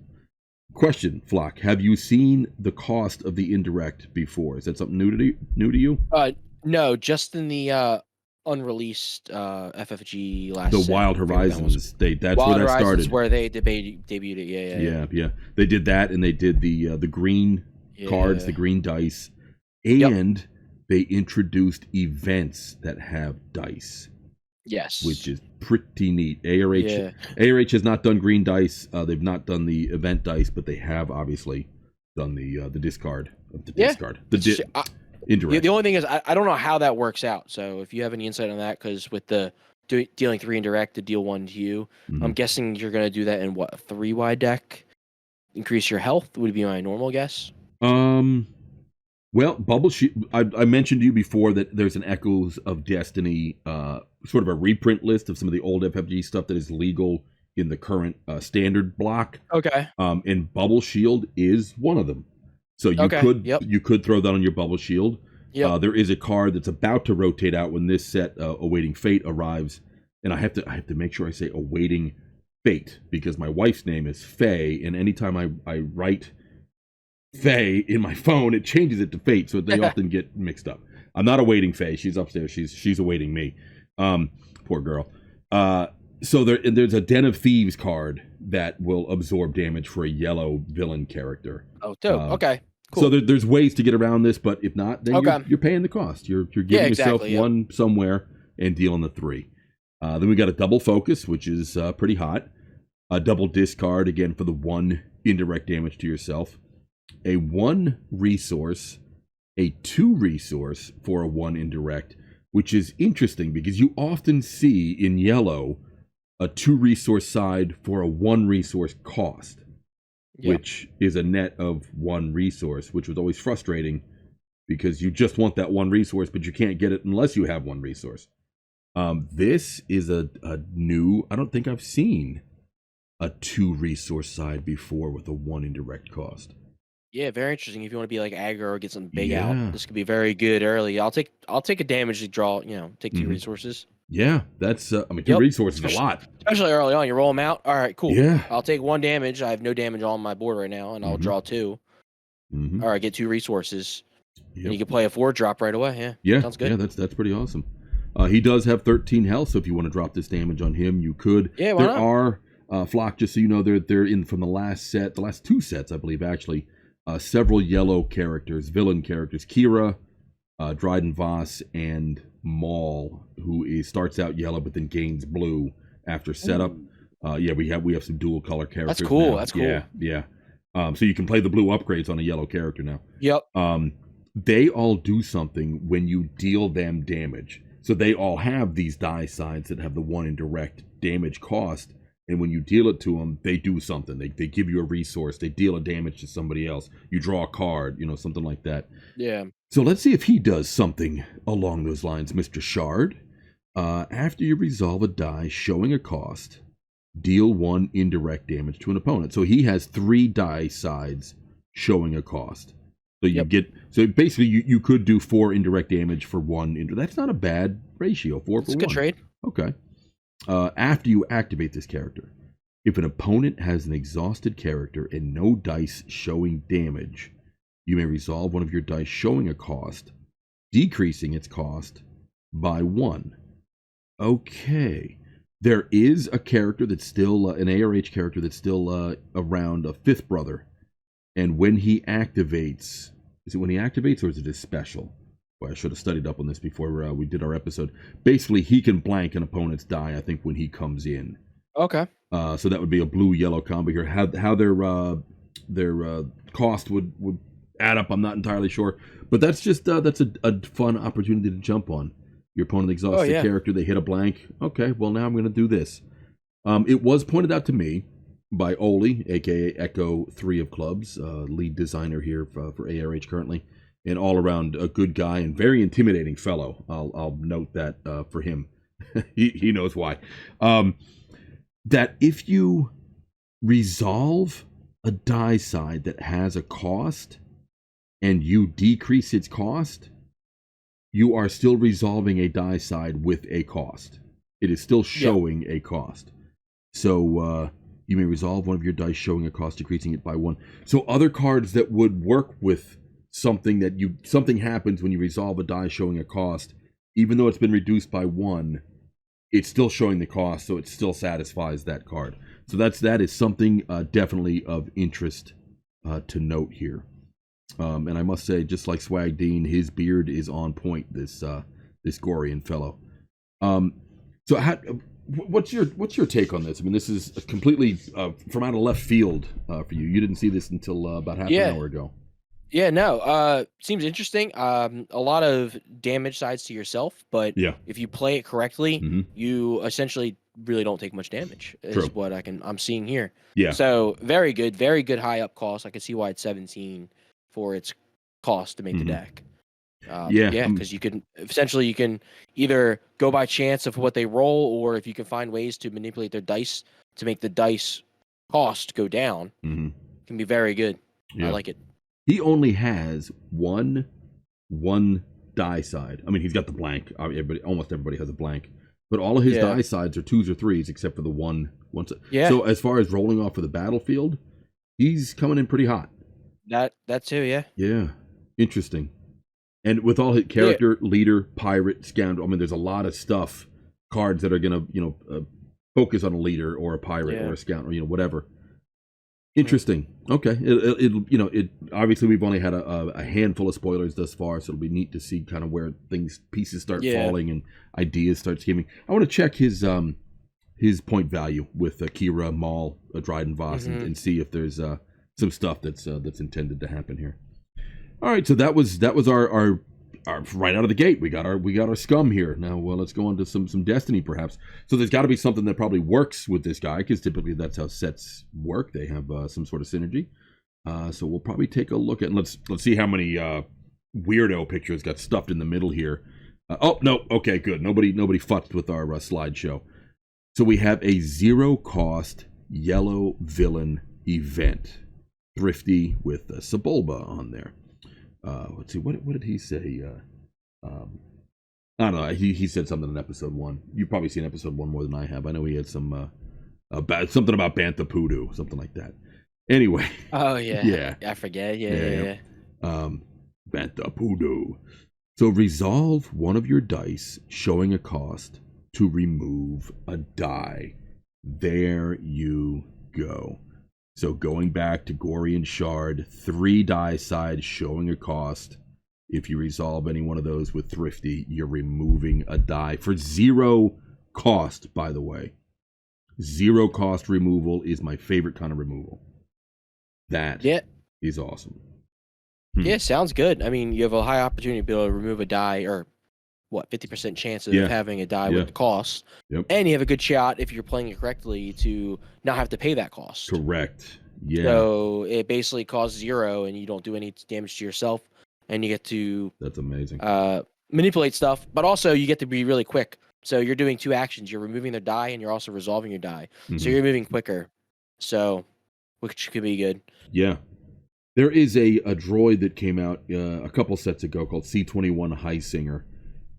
Speaker 4: Question, Flock: have you seen the cost of the indirect before? Is that something new to you?
Speaker 5: No, just in the unreleased FFG last
Speaker 4: The
Speaker 5: set.
Speaker 4: Wild
Speaker 5: I forget what that was.
Speaker 4: Horizons. That's
Speaker 5: Wild
Speaker 4: where that
Speaker 5: Horizons
Speaker 4: started.
Speaker 5: where they debuted it.
Speaker 4: Yeah. They did that, and they did the green cards, the green dice, and they introduced events that have dice.
Speaker 5: Yes.
Speaker 4: Which is pretty neat. ARH has not done green dice. They've not done the event dice, but they have obviously done the discard of the discard. Indirect.
Speaker 5: The only thing is, I don't know how that works out. So if you have any insight on that, because with the dealing 3 indirect to deal 1 to you, I'm guessing you're going to do that in what, a 3-wide deck? Increase your health would be my normal guess.
Speaker 4: Well, Bubble Shield. I mentioned to you before that there's an Echoes of Destiny, sort of a reprint list of some of the old FFG stuff that is legal in the current standard block.
Speaker 5: Okay.
Speaker 4: And Bubble Shield is one of them. So you could throw that on your Bubble Shield. Yep. There is a card that's about to rotate out when this set, Awaiting Fate, arrives, and I have to make sure I say Awaiting Fate because my wife's name is Faye, and anytime I write Faye in my phone, it changes it to Fate, so they often get mixed up. I'm not awaiting Faye; she's upstairs. She's awaiting me. Poor girl. So there's a Den of Thieves card that will absorb damage for a yellow villain character.
Speaker 5: Oh, dope. Okay. Cool.
Speaker 4: So there's ways to get around this, but if not, then you're paying the cost. You're giving yourself one somewhere and dealing the 3. Then we got a double focus, which is pretty hot. A double discard, again, for the 1 indirect damage to yourself. A 1 resource, a 2 resource for a 1 indirect, which is interesting because you often see in yellow a 2 resource side for a 1 resource cost. Which is a net of 1 resource, which was always frustrating because you just want that 1 resource, but you can't get it unless you have 1 resource. This is a new, I don't think I've seen a 2 resource side before with a 1 indirect cost.
Speaker 5: Yeah, very interesting. If you want to be like aggro or get something big out, this could be very good early. I'll take a damage to draw, take 2 resources.
Speaker 4: Yeah, that's 2 resources is a lot.
Speaker 5: Especially early on, you roll them out. All right, cool.
Speaker 4: Yeah.
Speaker 5: I'll take 1 damage. I have no damage on my board right now, and I'll draw 2. All right, get 2 resources. And you can play a 4-drop right away. Yeah, sounds good.
Speaker 4: Yeah, that's pretty awesome. He does have 13 health, so if you want to drop this damage on him, you could.
Speaker 5: Yeah, why not?
Speaker 4: There are Flock, just so you know, they're in from the last 2 sets, I believe, actually. Several yellow characters, villain characters, Kira, Dryden Voss, and Maul, who starts out yellow but then gains blue after setup. We have some dual color characters.
Speaker 5: That's cool.
Speaker 4: Now.
Speaker 5: That's cool.
Speaker 4: Yeah. So you can play the blue upgrades on a yellow character now.
Speaker 5: Yep.
Speaker 4: They all do something when you deal them damage. So they all have these die sides that have the 1 indirect damage cost. And when you deal it to them, they do something. They give you a resource. They deal a damage to somebody else. You draw a card, something like that.
Speaker 5: Yeah.
Speaker 4: So let's see if he does something along those lines, Mr. Shard. After you resolve a die showing a cost, deal 1 indirect damage to an opponent. So he has 3 die sides showing a cost. So so basically you could do 4 indirect damage for 1. That's not a bad ratio. 4 for 1.
Speaker 5: It's a good trade.
Speaker 4: Okay. After you activate this character, if an opponent has an exhausted character and no dice showing damage, you may resolve one of your dice showing a cost, decreasing its cost by 1. Okay. There is a character that's still, an ARH character that's still around, a 5th brother. And when he activates, is it when he activates or is it a special? Well, I should have studied up on this before we did our episode. Basically, he can blank an opponent's die, I think, when he comes in.
Speaker 5: Okay.
Speaker 4: So that would be a blue-yellow combo here. How their cost would add up, I'm not entirely sure. But that's just that's a fun opportunity to jump on. Your opponent exhausts the character, they hit a blank. Okay, well, now I'm going to do this. It was pointed out to me by Oli, a.k.a. Echo 3 of Clubs, lead designer here for ARH currently. And all around a good guy and very intimidating fellow. I'll note that for him. he knows why. That if you resolve a die side that has a cost and you decrease its cost, you are still resolving a die side with a cost. It is still showing a cost. So you may resolve one of your dice showing a cost, decreasing it by 1. So other cards that would work with something happens when you resolve a die showing a cost even though it's been reduced by 1, it's still showing the cost, so it still satisfies that card. So that is something definitely of interest to note here. And I must say, just like Swag Dean, his beard is on point. This Gorian fellow. So what's your take on this? I mean, this is completely from out of left field for you. You didn't see this until about half an hour ago.
Speaker 5: Yeah, no. Seems interesting. A lot of damage sides to yourself, but if you play it correctly, you essentially really don't take much damage. Is what I'm seeing here.
Speaker 4: Yeah.
Speaker 5: So very good high up cost. I can see why it's 17 for its cost to make the deck. Because you can either go by chance of what they roll, or if you can find ways to manipulate their dice to make the dice cost go down, it can be very good. I like it.
Speaker 4: He only has one die side. I mean, he's got the blank. Almost everybody has a blank, but all of his die sides are 2s or 3s, except for the one. So as far as rolling off of the battlefield, he's coming in pretty hot.
Speaker 5: That too, yeah.
Speaker 4: Yeah, interesting. And with all his character, leader, pirate, scoundrel, I mean, there's a lot of cards that are gonna, focus on a leader or a pirate or a scoundrel, whatever. Interesting. Okay. It obviously we've only had a handful of spoilers thus far, so it'll be neat to see kind of where pieces start falling and ideas start scheming. I want to check his point value with Kira, Maul, Dryden Voss, and see if there's some stuff that's intended to happen here. All right, so that was our right out of the gate. We got our scum here. Now, let's go on to some Destiny, perhaps. So there's got to be something that probably works with this guy, because typically that's how sets work. They have some sort of synergy. So we'll probably take a look at, and let's see how many weirdo pictures got stuffed in the middle here. Oh no, okay, good. Nobody futzed with our slideshow. So we have a 0-cost yellow villain event, Thrifty with Sebulba on there. Let's see, what did he say? I don't know. He said something in episode 1. You've probably seen episode 1 more than I have. I know he had some something about Bantha Poodoo, something like that. Anyway.
Speaker 5: Oh yeah. I forget. Yeah.
Speaker 4: Bantha Poodoo. So resolve one of your dice showing a cost to remove a die. There you go. So going back to Gorian Shard, 3 die sides showing a cost. If you resolve any one of those with Thrifty, you're removing a die for 0 cost, by the way. 0 cost removal is my favorite kind of removal. That is awesome.
Speaker 5: Yeah, sounds good. I mean, you have a high opportunity to be able to remove a die, or 50% chance of having a die with the cost.
Speaker 4: Yep.
Speaker 5: And you have a good shot, if you're playing it correctly, to not have to pay that cost.
Speaker 4: Correct. Yeah.
Speaker 5: So it basically costs 0, and you don't do any damage to yourself, and you get to
Speaker 4: that's amazing.
Speaker 5: Manipulate stuff, but also you get to be really quick. So you're doing 2 actions. You're removing their die, and you're also resolving your die. So you're moving quicker. So, which could be good. Yeah.
Speaker 4: There is a droid that came out a couple sets ago called C-21 Highsinger,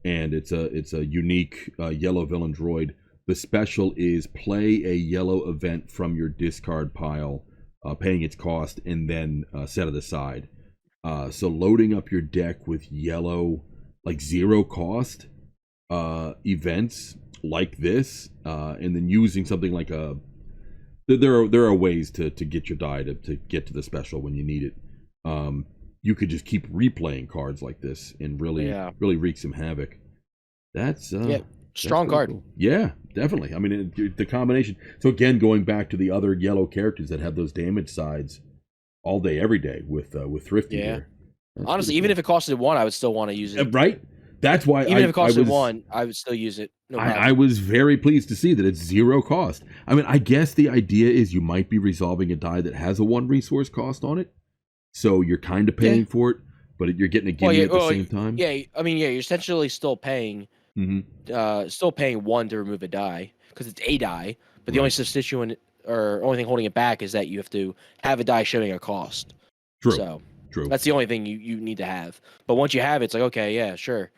Speaker 4: and it's a unique yellow villain droid. The special is play a yellow event from your discard pile, paying its cost, and then set it aside. So loading up your deck with yellow, like 0 cost events like this, and then using something like a... There are ways to get your die to get to the special when you need it. You could just keep replaying cards like this and really wreak some havoc. That's
Speaker 5: strong card.
Speaker 4: Cool. Yeah, definitely. I mean, the combination. So again, going back to the other yellow characters that have those damage sides all day, every day with Thrifty here.
Speaker 5: Honestly, even if it costed 1, I would still want to use it.
Speaker 4: Right? That's why
Speaker 5: even if it costed 1, I would still use it. No
Speaker 4: I was very pleased to see that it's 0 cost. I mean, I guess the idea is you might be resolving a die that has a 1 resource cost on it, so you're kind of paying for it, but you're getting a gimme at the same time.
Speaker 5: Yeah, I mean, you're essentially still paying, 1 to remove a die because it's a die. But the only substituent or only thing holding it back is that you have to have a die showing a cost.
Speaker 4: True.
Speaker 5: So
Speaker 4: True.
Speaker 5: That's the only thing you need to have. But once you have it, it's like, okay, yeah, sure.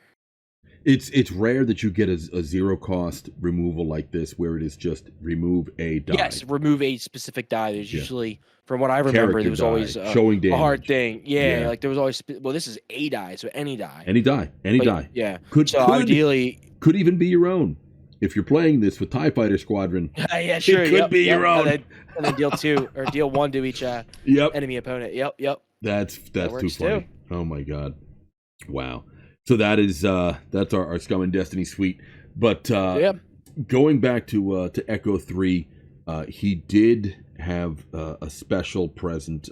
Speaker 4: It's rare that you get a zero cost removal like this, where it is just remove a die.
Speaker 5: Yes, remove a specific die. There's
Speaker 4: Yeah.
Speaker 5: usually, from what I remember,
Speaker 4: Character
Speaker 5: there was
Speaker 4: die,
Speaker 5: always
Speaker 4: showing
Speaker 5: a hard
Speaker 4: damage.
Speaker 5: thing. Yeah,
Speaker 4: Yeah.
Speaker 5: like there was always. Well, this is a die, so any die.
Speaker 4: Any die, any
Speaker 5: But,
Speaker 4: die.
Speaker 5: Yeah.
Speaker 4: Could
Speaker 5: Ideally,
Speaker 4: could even be your own. If you're playing this with TIE Fighter Squadron,
Speaker 5: yeah, sure.
Speaker 4: it could be your own.
Speaker 5: And then deal 2 or deal 1 to each
Speaker 4: Yep.
Speaker 5: enemy opponent. Yep.
Speaker 4: That's too
Speaker 5: works
Speaker 4: funny.
Speaker 5: too.
Speaker 4: Oh my god. Wow. So that's our Scum and Destiny suite. But going back to Echo 3, he did have a special present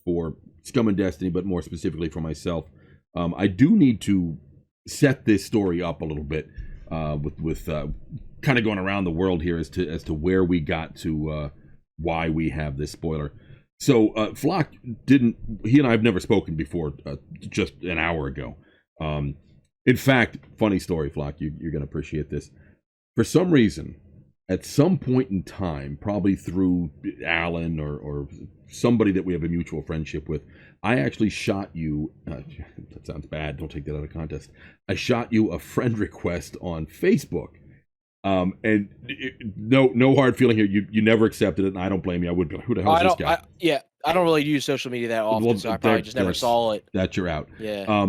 Speaker 4: for Scum and Destiny, but more specifically for myself. I do need to set this story up a little bit with kind of going around the world here as to where we got to why we have this spoiler. So Flock he and I have never spoken before, just an hour ago. In fact, funny story, Flock, you're going to appreciate this. For some reason, at some point in time, probably through Alan or somebody that we have a mutual friendship with, I actually shot you, that sounds bad, don't take that out of context. I shot you a friend request on Facebook. And no hard feeling here. You never accepted it, and I don't blame you. I would be like, who the hell is this guy?
Speaker 5: I don't really use social media that often, so I probably just never saw it.
Speaker 4: That you're out.
Speaker 5: Yeah.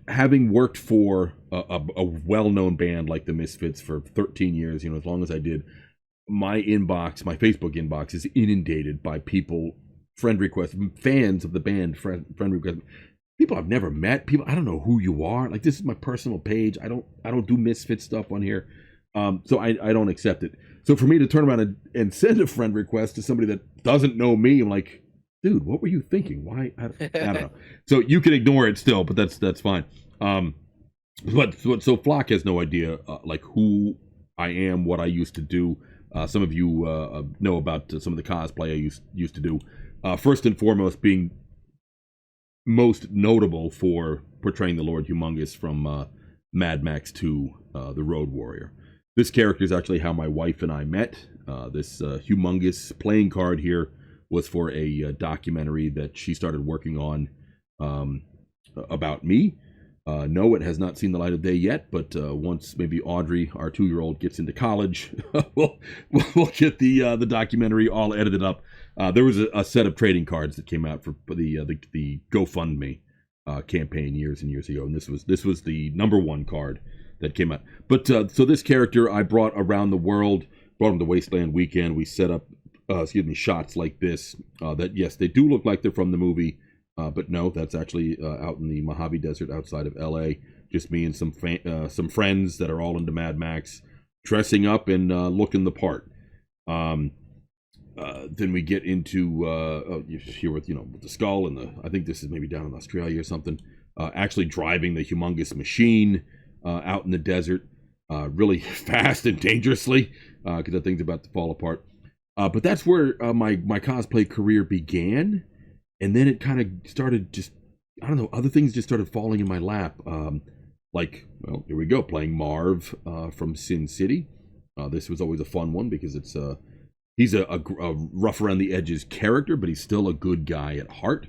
Speaker 4: Having worked for a well-known band like the Misfits for 13 years, as long as I did, my Facebook inbox is inundated by people, friend requests, fans of the band, friend requests. People I've never met. People I don't know who you are. Like, this is my personal page. I don't do Misfit stuff on here. So I don't accept it. So for me to turn around and send a friend request to somebody that doesn't know me, I'm like, dude, what were you thinking? Why? I don't know. So you can ignore it still, but that's fine. So Flock has no idea like who I am, what I used to do. Some of you know about some of the cosplay I used to do. First and foremost, being most notable for portraying the Lord Humongous from Mad Max 2, The Road Warrior. This character is actually how my wife and I met. This Humongous playing card here was for a documentary that she started working on about me. No, it has not seen the light of day yet, but once maybe Audrey, our 2-year-old, gets into college, we'll get the documentary all edited up. There was a set of trading cards that came out for the GoFundMe campaign years and years ago, and this was the #1 card that came out. But so this character I brought around the world, brought him to Wasteland Weekend. We set up shots like this that, yes, they do look like they're from the movie, but no, that's actually out in the Mojave Desert outside of LA. Just me and some friends that are all into Mad Max, dressing up and looking the part. Then we get into here with the skull and I think this is maybe down in Australia or something. Actually driving the Humongous machine out in the desert, really fast and dangerously, because that thing's about to fall apart. But that's where my cosplay career began, and then it kind of started other things just started falling in my lap. Here we go, playing Marv from Sin City. This was always a fun one because he's a rough around the edges character, but he's still a good guy at heart.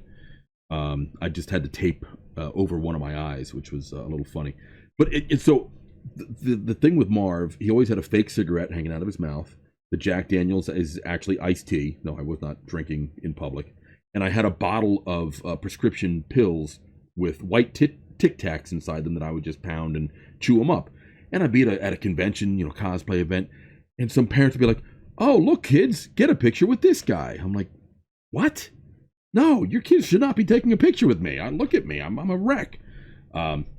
Speaker 4: I just had to tape over one of my eyes, which was a little funny. But so the thing with Marv, he always had a fake cigarette hanging out of his mouth. The Jack Daniels is actually iced tea. No, I was not drinking in public. And I had a bottle of prescription pills with white Tic Tacs inside them that I would just pound and chew them up. And I'd be at a convention, cosplay event, and some parents would be like, "Oh, look, kids, get a picture with this guy." I'm like, "What? No, your kids should not be taking a picture with me. Look at me, I'm a wreck."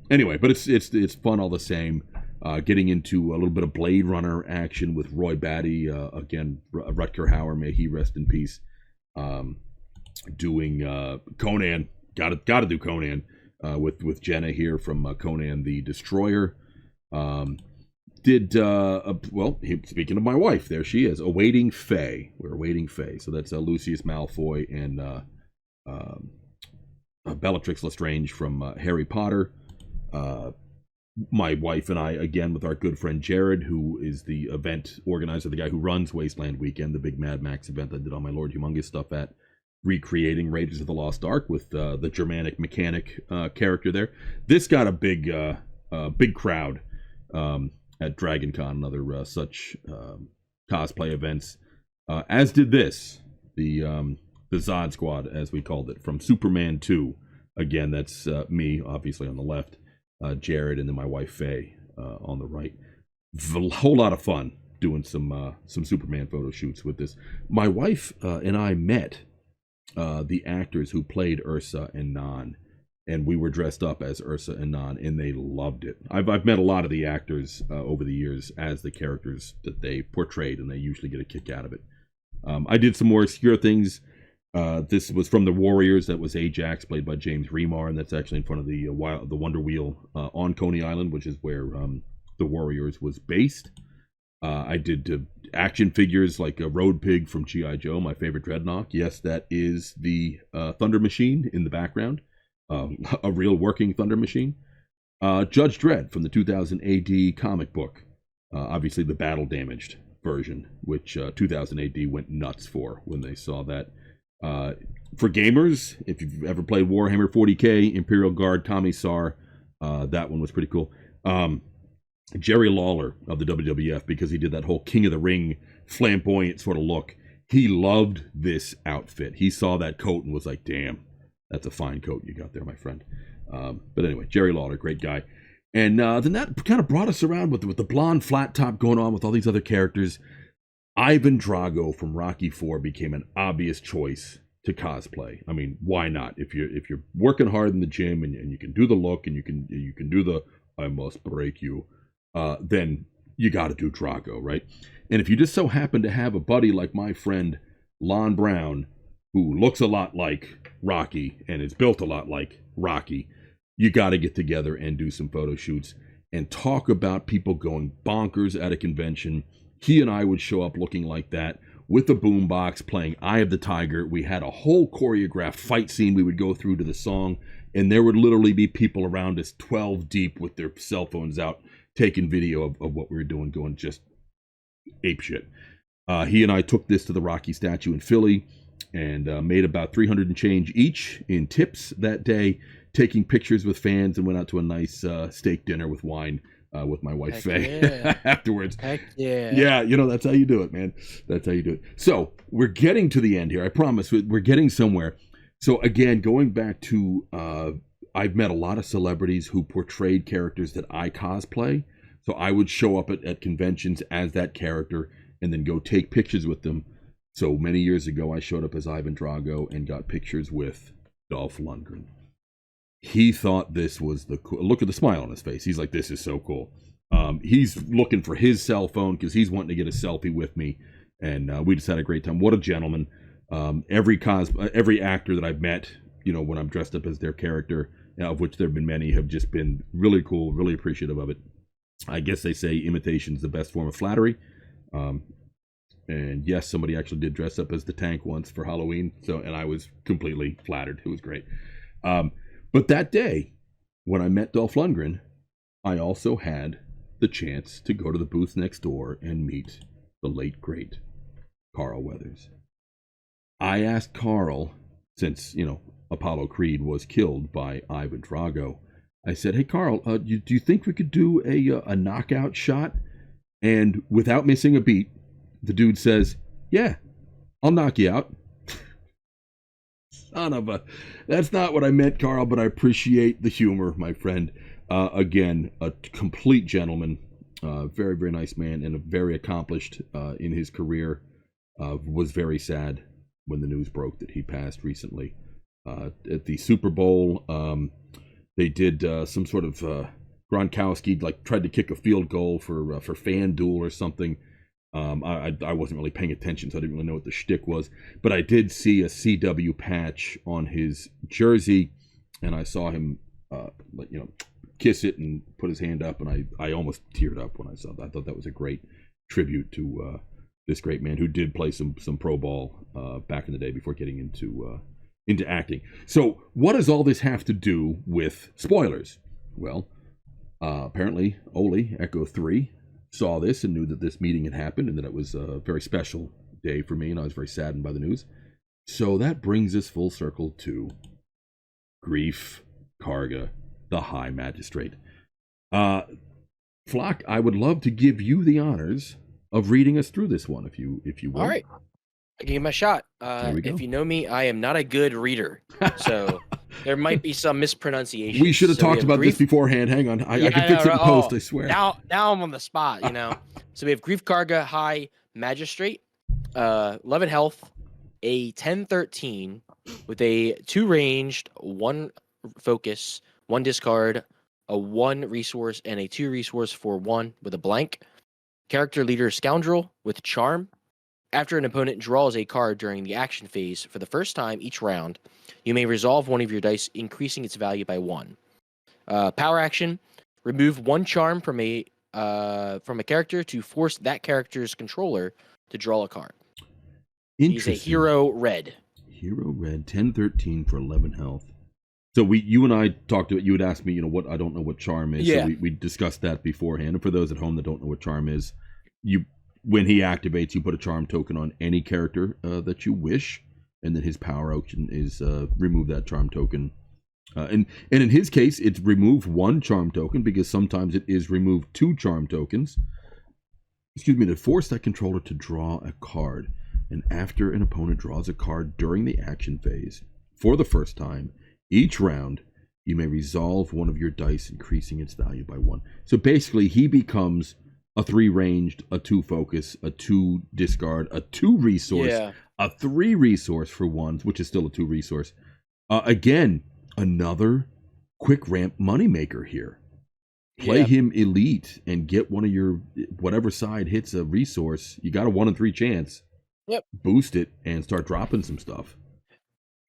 Speaker 4: Anyway, but it's fun all the same. Getting into a little bit of Blade Runner action with Roy Batty, again, Rutger Hauer, may he rest in peace. Doing Conan, gotta do Conan with Jenna here from Conan the Destroyer. Speaking of my wife, there she is, awaiting Faye. We're awaiting Faye. So that's Lucius Malfoy and Bellatrix Lestrange from Harry Potter. My wife and I, again, with our good friend Jared, who is the event organizer, the guy who runs Wasteland Weekend, the big Mad Max event I did all my Lord Humongous stuff at, recreating Raiders of the Lost Ark with the Germanic mechanic character there. This got a big crowd. at Dragon Con and other such cosplay events, as did this, the Zod Squad, as we called it, from Superman 2. Again, that's me, obviously, on the left, Jared, and then my wife, Faye, on the right. A whole lot of fun doing some Superman photo shoots with this. My wife and I met the actors who played Ursa and Nan, and we were dressed up as Ursa and Nan, and they loved it. I've met a lot of the actors over the years as the characters that they portrayed, and they usually get a kick out of it. I did some more obscure things. This was from the Warriors. That was Ajax, played by James Remar, and that's actually in front of the Wonder Wheel on Coney Island, which is where the Warriors was based. I did action figures like a Road Pig from G.I. Joe, my favorite Dreadnought. Yes, that is the Thunder Machine in the background, a real working Thunder Machine. Judge Dredd from the 2000 AD comic book, obviously the battle damaged version, which 2000 AD went nuts for when they saw that. For gamers, if you've ever played Warhammer 40k, Imperial Guard Commissar, that one was pretty cool. Jerry Lawler of the WWF, because he did that whole King of the Ring flamboyant sort of look. He loved this outfit. He saw that coat and was like, damn, that's a fine coat you got there, my friend. But anyway, Jerry Lawler, great guy. And then that kind of brought us around with the blonde flat top going on with all these other characters. Ivan Drago from Rocky IV became an obvious choice to cosplay. I mean, why not? If you're working hard in the gym and you can do the look and you can do the I must break you, then you got to do Drago, right? And if you just so happen to have a buddy like my friend Lon Brown, who looks a lot like Rocky and is built a lot like Rocky, you got to get together and do some photo shoots and talk about people going bonkers at a convention. He and I would show up looking like that with a boombox playing Eye of the Tiger. We had a whole choreographed fight scene we would go through to the song, and there would literally be people around us 12 deep with their cell phones out taking video of what we were doing, going just apeshit. He and I took this to the Rocky statue in Philly and made about 300 and change each in tips that day, taking pictures with fans, and went out to a nice steak dinner with wine with my wife, Faye, afterwards.
Speaker 5: Heck yeah.
Speaker 4: Yeah, that's how you do it, man. That's how you do it. So we're getting to the end here. I promise we're getting somewhere. So again, going back to, I've met a lot of celebrities who portrayed characters that I cosplay. So I would show up at conventions as that character and then go take pictures with them. So many years ago, I showed up as Ivan Drago and got pictures with Dolph Lundgren. He thought this was the cool. Look at the smile on his face. He's like, this is so cool. He's looking for his cell phone because he's wanting to get a selfie with me. And we just had a great time. What a gentleman. Every actor that I've met, when I'm dressed up as their character, of which there have been many, have just been really cool, really appreciative of it. I guess they say imitation is the best form of flattery. And yes, somebody actually did dress up as the Tank once for Halloween. And I was completely flattered. It was great. But that day, when I met Dolph Lundgren, I also had the chance to go to the booth next door and meet the late, great Carl Weathers. I asked Carl, since, Apollo Creed was killed by Ivan Drago, I said, hey, Carl, do you think we could do a knockout shot? And without missing a beat, the dude says, yeah, I'll knock you out. Son of a... That's not what I meant, Carl, but I appreciate the humor, my friend. Again, a complete gentleman, very, very nice man, and very accomplished in his career. Was very sad when the news broke that he passed recently. At the Super Bowl, they did some sort of Gronkowski tried to kick a field goal for FanDuel or something. I wasn't really paying attention, so I didn't really know what the shtick was. But I did see a CW patch on his jersey, and I saw him, kiss it and put his hand up, and I almost teared up when I saw that. I thought that was a great tribute to this great man who did play some pro ball back in the day before getting into acting. So what does all this have to do with spoilers? Well, apparently Oli, Echo 3, saw this and knew that this meeting had happened and that it was a very special day for me, and I was very saddened by the news. So that brings us full circle to Grief Karga, the High Magistrate. Flock, I would love to give you the honors of reading us through this one, if you will.
Speaker 5: All right. I can give my shot.
Speaker 4: There we go.
Speaker 5: If you know me, I am not a good reader, so there might be some mispronunciation.
Speaker 4: We should have talked about this beforehand. Hang on, I can fix it in post. I swear.
Speaker 5: Now I'm on the spot. So we have Grief Karga High Magistrate, 11 health, a 10/13 with a 2 ranged, 1 focus, 1 discard, a 1 resource, and a 2 resource for 1 with a blank. Character leader Scoundrel with Charm. After an opponent draws a card during the action phase for the first time each round, you may resolve one of your dice, increasing its value by 1. Power action: remove 1 charm from a character to force that character's controller to draw a card. He's a hero red.
Speaker 4: Hero red, 10/13 for 11 health. So you and I talked about. You had asked me, what I don't know what charm is.
Speaker 5: Yeah.
Speaker 4: So we discussed that beforehand. And for those at home that don't know what charm is, when he activates, you put a charm token on any character that you wish, and then his power action is remove that charm token. And in his case, it's remove 1 charm token, because sometimes it is remove 2 charm tokens. To force that controller to draw a card. And after an opponent draws a card during the action phase, for the first time, each round, you may resolve one of your dice, increasing its value by 1. So basically, he becomes a 3 ranged, a 2 focus, a 2 discard, a 2 resource, a 3 resource for 1, which is still a 2 resource. Again, another quick ramp moneymaker here. Play him elite and get one of your, whatever side hits a resource. You got a 1 in 3 chance.
Speaker 5: Yep.
Speaker 4: Boost it and start dropping some stuff.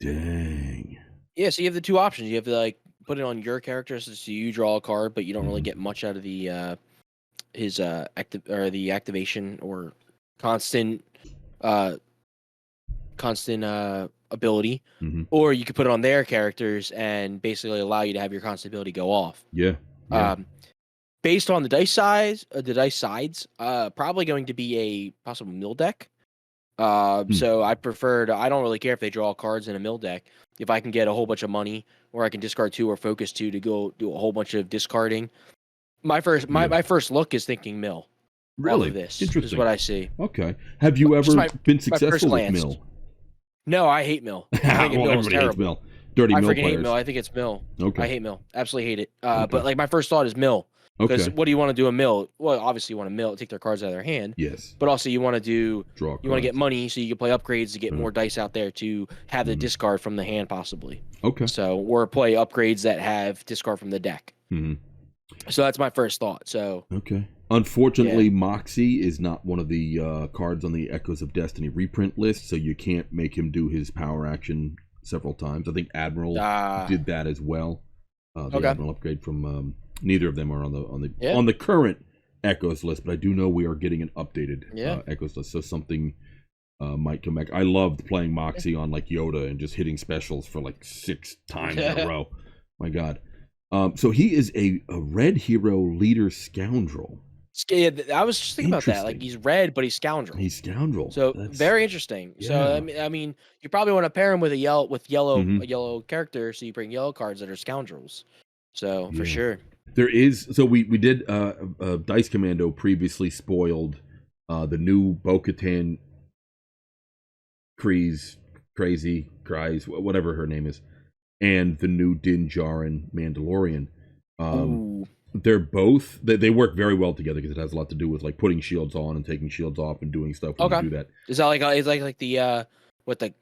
Speaker 4: Dang.
Speaker 5: Yeah, so you have the 2 options. You have to put it on your character, so you draw a card, but you don't really get much out of the his activation or constant ability, or you could put it on their characters and basically allow you to have your constant ability go off. Based on the dice size, the dice sides, probably going to be a possible mill deck. So I don't really care if they draw cards in a mill deck. If I can get a whole bunch of money, or I can discard 2 or focus 2 to go do a whole bunch of discarding. My first look is thinking mill.
Speaker 4: Really?
Speaker 5: This
Speaker 4: Interesting.
Speaker 5: is what I see.
Speaker 4: Okay. Have you ever been successful with
Speaker 5: glance.
Speaker 4: mill?
Speaker 5: No, I hate mill. I think mill is
Speaker 4: everybody
Speaker 5: terrible.
Speaker 4: hates mill. Dirty
Speaker 5: I
Speaker 4: mill
Speaker 5: freaking
Speaker 4: players.
Speaker 5: hate mill. I think it's mill.
Speaker 4: Okay.
Speaker 5: I hate mill. Absolutely hate it. But my first thought is mill. Because what do you want to do a mill? Well, obviously you want to mill, take their cards out of their hand.
Speaker 4: Yes.
Speaker 5: But also you want to
Speaker 4: draw.
Speaker 5: You want to get money so you can play upgrades to get more dice out there to have the discard from the hand possibly.
Speaker 4: Okay.
Speaker 5: So or play upgrades that have discard from the deck. So that's my first thought. So
Speaker 4: okay. Unfortunately, Moxie is not one of the cards on the Echoes of Destiny reprint list, so you can't make him do his power action several times. I think Admiral did that as well. The Admiral upgrade from neither of them are on the current Echoes list, but I do know we are getting an updated Echoes list, so something might come back. I loved playing Moxie on Yoda and just hitting specials for 6 times in a row. My God. So he is a red hero leader scoundrel.
Speaker 5: Yeah, I was just thinking about that. He's red, but he's scoundrel.
Speaker 4: He's scoundrel.
Speaker 5: So very interesting. Yeah. So I mean, you probably want to pair him with a yellow character, so you bring yellow cards that are scoundrels. So for sure.
Speaker 4: There is. So we did. Dice Commando previously spoiled the new Bo-Katan Crazy, whatever her name is, and the new Din Djarin Mandalorian. They're both they work very well together because it has a lot to do with putting shields on and taking shields off and doing stuff when you do that.
Speaker 5: Is that like the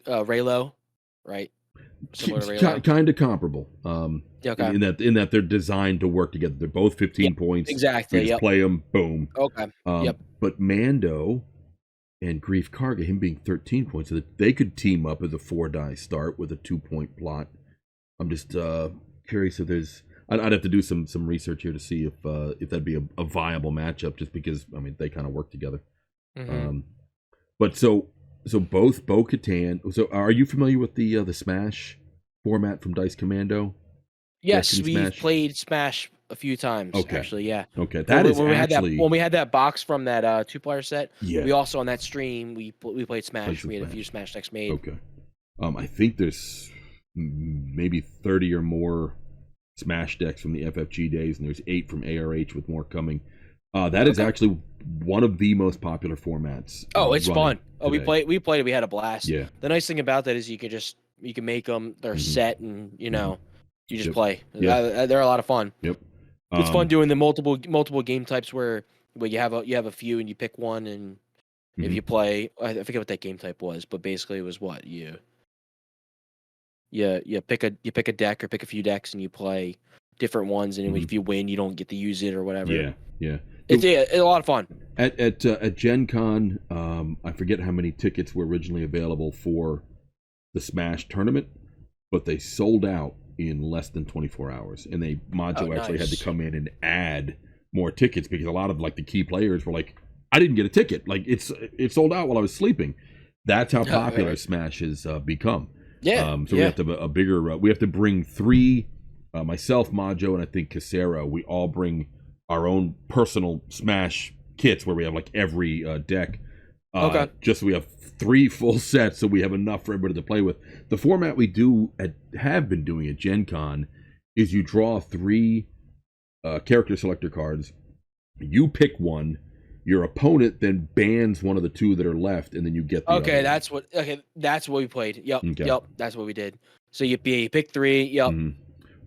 Speaker 5: Raylo, right? Similar to Raylo?
Speaker 4: Kind of comparable. In that they're designed to work together. They're both 15 points.
Speaker 5: Exactly.
Speaker 4: You just play them, boom.
Speaker 5: Okay.
Speaker 4: But Mando and Grief Karga, him being 13 points, so that they could team up as a 4-die start with a 2-point plot. I'm just curious if there's. I'd have to do some research here to see if that'd be a viable matchup, just because they kind of work together. But so both Bo-Katan. So are you familiar with the Smash format from Dice Commando?
Speaker 5: Yes, we've played Smash a few times. Okay. Actually, yeah.
Speaker 4: Okay,
Speaker 5: when we had that box from that 2-player set.
Speaker 4: Yeah.
Speaker 5: We also on that stream we played Smash. We had a few Smash decks made.
Speaker 4: Okay. I think there's maybe 30 or more Smash decks from the FFG days, and there's 8 from ARH with more coming. That is actually one of the most popular formats.
Speaker 5: Oh, it's fun. Oh, we
Speaker 4: today.
Speaker 5: played it. We had a blast.
Speaker 4: Yeah.
Speaker 5: The nice thing about that is you can make them. They're set, and you just
Speaker 4: Yep.
Speaker 5: play.
Speaker 4: Yeah.
Speaker 5: They're a lot of fun.
Speaker 4: Yep.
Speaker 5: It's fun doing the multiple game types where you have a few and you pick one, and if you play, I forget what that game type was, but basically it was what you pick a deck or pick a few decks and you play different ones, and if you win, you don't get to use it or whatever.
Speaker 4: Yeah.
Speaker 5: It's a lot of fun.
Speaker 4: At Gen Con, I forget how many tickets were originally available for the Smash tournament, but they sold out in less than 24 hours. And Majo actually had to come in and add more tickets because a lot of like the key players were like, I didn't get a ticket. Like it sold out while I was sleeping. That's how popular Smash has become.
Speaker 5: Yeah.
Speaker 4: So we have to have a bigger. We have to bring 3. Myself, Majo, and I think Casero. We all bring our own personal Smash kits where we have like every deck.
Speaker 5: Okay.
Speaker 4: Just so we have 3 full sets, so we have enough for everybody to play with. The format we have been doing at Gen Con is you draw 3 character selector cards. You pick one. Your opponent then bans one of the 2 that are left, and then you get the other.
Speaker 5: That's what we played. Yep.
Speaker 4: Okay.
Speaker 5: Yep. That's what we did. So you pick 3. Yep.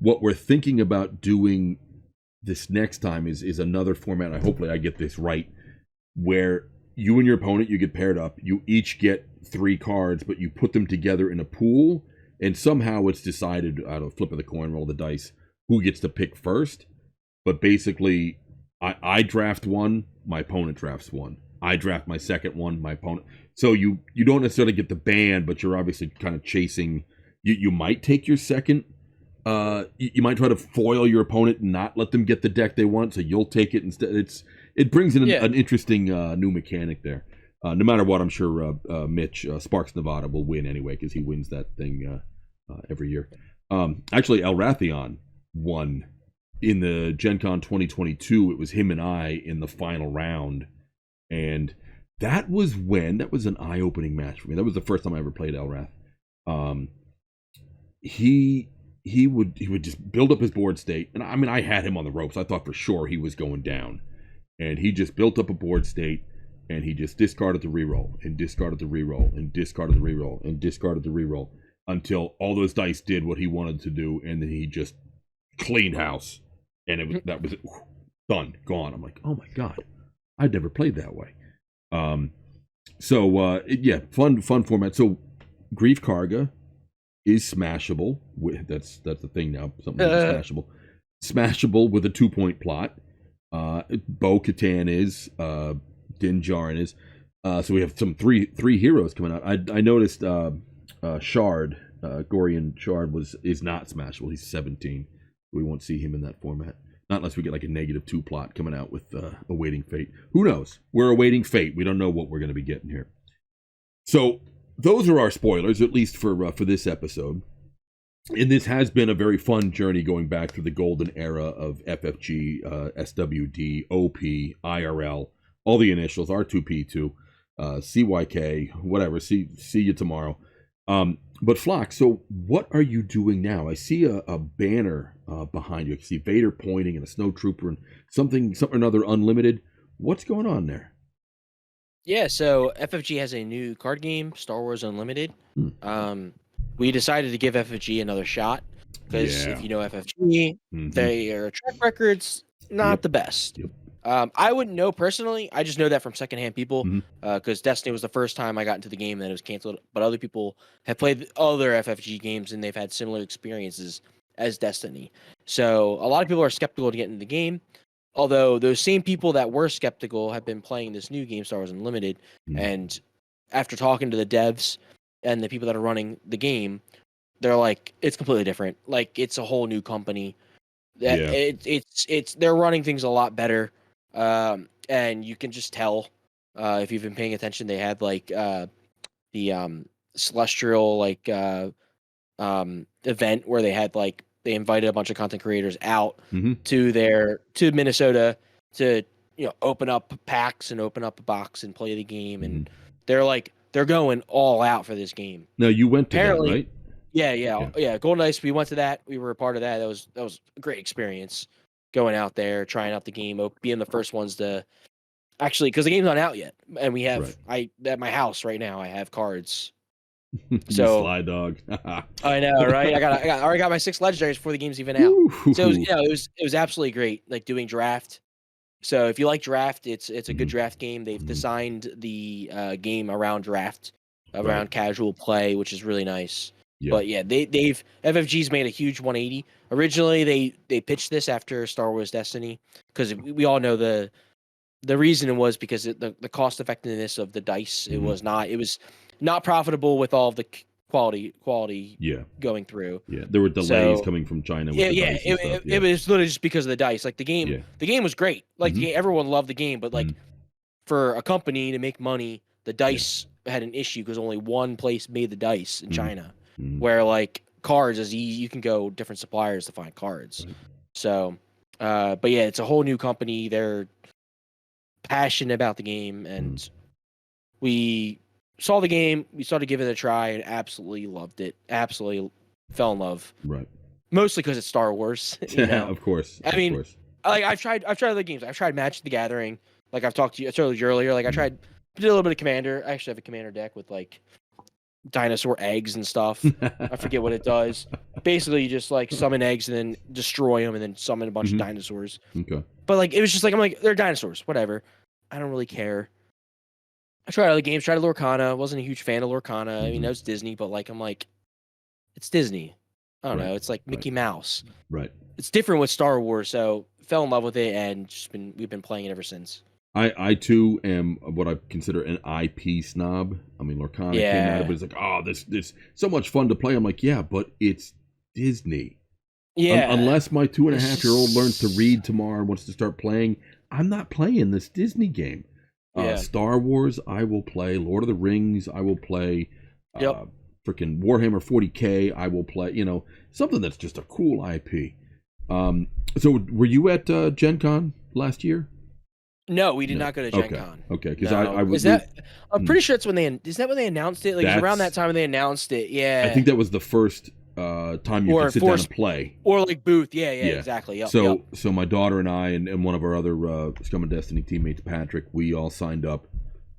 Speaker 4: What we're thinking about doing this next time is another format. Hopefully I get this right, where you and your opponent, you get paired up. You each get 3 cards, but you put them together in a pool, and somehow it's decided out of flip of the coin, roll the dice, who gets to pick first. But basically, I draft one, my opponent drafts one. I draft my second one, my opponent. So you don't necessarily get the ban, but you're obviously kind of chasing. You might take your second. You might try to foil your opponent and not let them get the deck they want, so you'll take it instead. It brings in an interesting new mechanic there. No matter what, I'm sure Mitch Sparks Nevada will win anyway because he wins that thing every year. Actually, El Rathion won in the Gen Con 2022. It was him and I in the final round, and that was an eye-opening match for me. That was the first time I ever played El Rath. He would just build up his board state, and I mean I had him on the ropes. I thought for sure he was going down, and he just built up a board state, and he just discarded the reroll and discarded the reroll and discarded the reroll and discarded the reroll until all those dice did what he wanted to do, and then he just cleaned house, and that was it. Done, gone. I'm like, oh my god, I'd never played that way. Fun format. So Grief Karga is smashable. That's the thing now. Something is smashable with a 2-point plot. Bo Katan is. Din Djarin is. So we have some three heroes coming out. I noticed Shard, Gorian Shard is not smashable. He's 17. We won't see him in that format. Not unless we get like a -2 plot coming out with Awaiting Fate. Who knows? We're awaiting fate. We don't know what we're going to be getting here. So those are our spoilers, at least for this episode. And this has been a very fun journey going back through the golden era of FFG, SWD, OP, IRL, all the initials, R2P2, CYK, whatever. See you tomorrow. But Flock, so what are you doing now? I see a banner behind you. I can see Vader pointing and a snowtrooper and something or another unlimited. What's going on there?
Speaker 5: Yeah, so FFG has a new card game, Star Wars Unlimited. We decided to give FFG another shot because if you know FFG, their track record's not the best.
Speaker 4: Yep.
Speaker 5: I wouldn't know personally. I just know that from secondhand people because Destiny was the first time I got into the game and then it was canceled. But other people have played other FFG games and they've had similar experiences as Destiny. So a lot of people are skeptical to get into the game. Although those same people that were skeptical have been playing this new game, Star Wars Unlimited, and after talking to the devs and the people that are running the game, they're like, it's completely different. Like it's a whole new company. It's they're running things a lot better, and you can just tell if you've been paying attention. They had like the celestial event where they had like. They invited a bunch of content creators out to Minnesota to open up packs and open up a box and play the game, and they're going all out for this game.
Speaker 4: Now you went to that, right?
Speaker 5: Yeah. Golden Ice. We went to that. We were a part of that. That was a great experience. going out there, trying out the game, being the first ones to actually, because the game's not out yet, and we have at my house right now I have cards.
Speaker 4: You
Speaker 5: So
Speaker 4: sly dog.
Speaker 5: I know, right? I already got my 6 legendaries before the game's even out. So it was absolutely great, like doing draft. So if you like draft, it's a good draft game. They've designed the game around draft, around casual play, which is really nice.
Speaker 4: Yeah.
Speaker 5: But yeah, they've FFG's made a huge 180. Originally, they pitched this after Star Wars Destiny because we all know the reason was because the cost effectiveness of the dice. It was not profitable with all of the quality going through.
Speaker 4: Yeah, there were delays coming from China. With the dice and stuff.
Speaker 5: It was literally just because of the dice. Like the game was great. Like everyone loved the game, but like for a company to make money, the dice had an issue because only one place made the dice in China, where like cards is easy. You can go different suppliers to find cards. Right. So, but yeah, it's a whole new company. They're passionate about the game, and we saw the game. We started giving it a try and absolutely loved it. Absolutely fell in love. Right. Mostly because it's Star Wars. You know?
Speaker 4: Of course.
Speaker 5: I mean, like I've tried other games. I've tried Magic the Gathering. Like I told you earlier. Like I did a little bit of Commander. I actually have a Commander deck with like dinosaur eggs and stuff. I forget what it does. Basically, you just like summon eggs and then destroy them, and then summon a bunch of dinosaurs. Okay. But like it was just like I'm like they're dinosaurs, whatever. I don't really care. I tried other games. Tried Lorcana. Wasn't a huge fan of Lorcana. I mean, that was Disney, but like I'm like, it's Disney. I don't know. It's like Mickey Mouse. Right. It's different with Star Wars, so fell in love with it, and we've been playing it ever since.
Speaker 4: I too am what I consider an IP snob. I mean, Lorcana came out, but it's like, oh, this so much fun to play. I'm like, yeah, but it's Disney. Yeah. Unless my 2.5-year-old learns to read tomorrow and wants to start playing, I'm not playing this Disney game. Star Wars, I will play. Lord of the Rings, I will play. Freaking Warhammer 40K, I will play. You know, something that's just a cool IP. So were you at Gen Con last year?
Speaker 5: No, we did not go to Gen Con.
Speaker 4: Okay, because I was.
Speaker 5: I'm pretty sure it's when is that when they announced it? Like it was around that time when they announced it. Yeah,
Speaker 4: I think that was the first time you could sit down and play.
Speaker 5: Or like booth. Yeah, exactly. Yep,
Speaker 4: so my daughter and I and one of our other Scum Destiny teammates, Patrick, we all signed up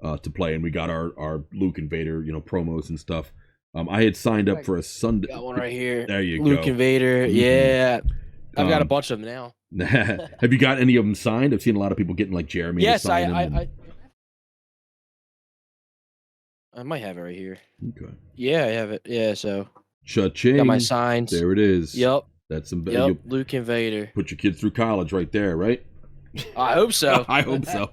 Speaker 4: to play, and we got our Luke and Vader, promos and stuff. I had signed up for a Sunday.
Speaker 5: Got one right here.
Speaker 4: There you
Speaker 5: Luke
Speaker 4: go.
Speaker 5: Luke and Vader. Yeah. I've got a bunch of them now.
Speaker 4: Have you got any of them signed? I've seen a lot of people getting like Jeremy.
Speaker 5: Yes, I might have it right here.
Speaker 4: Okay.
Speaker 5: Yeah, I have it. Yeah, so.
Speaker 4: Cha-ching.
Speaker 5: Got my signs.
Speaker 4: There it is.
Speaker 5: Yep.
Speaker 4: That's some.
Speaker 5: Yep. Luke and Vader.
Speaker 4: Put your kids through college right there, right?
Speaker 5: I hope so.
Speaker 4: I hope so.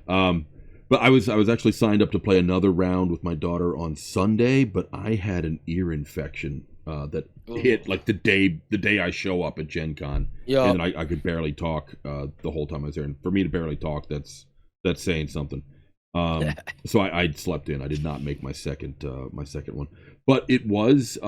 Speaker 4: But I was actually signed up to play another round with my daughter on Sunday, but I had an ear infection that hit like the day I show up at Gen Con. Yeah. And I could barely talk the whole time I was there. And for me to barely talk, that's saying something. So I slept in. I did not make my second one. But it was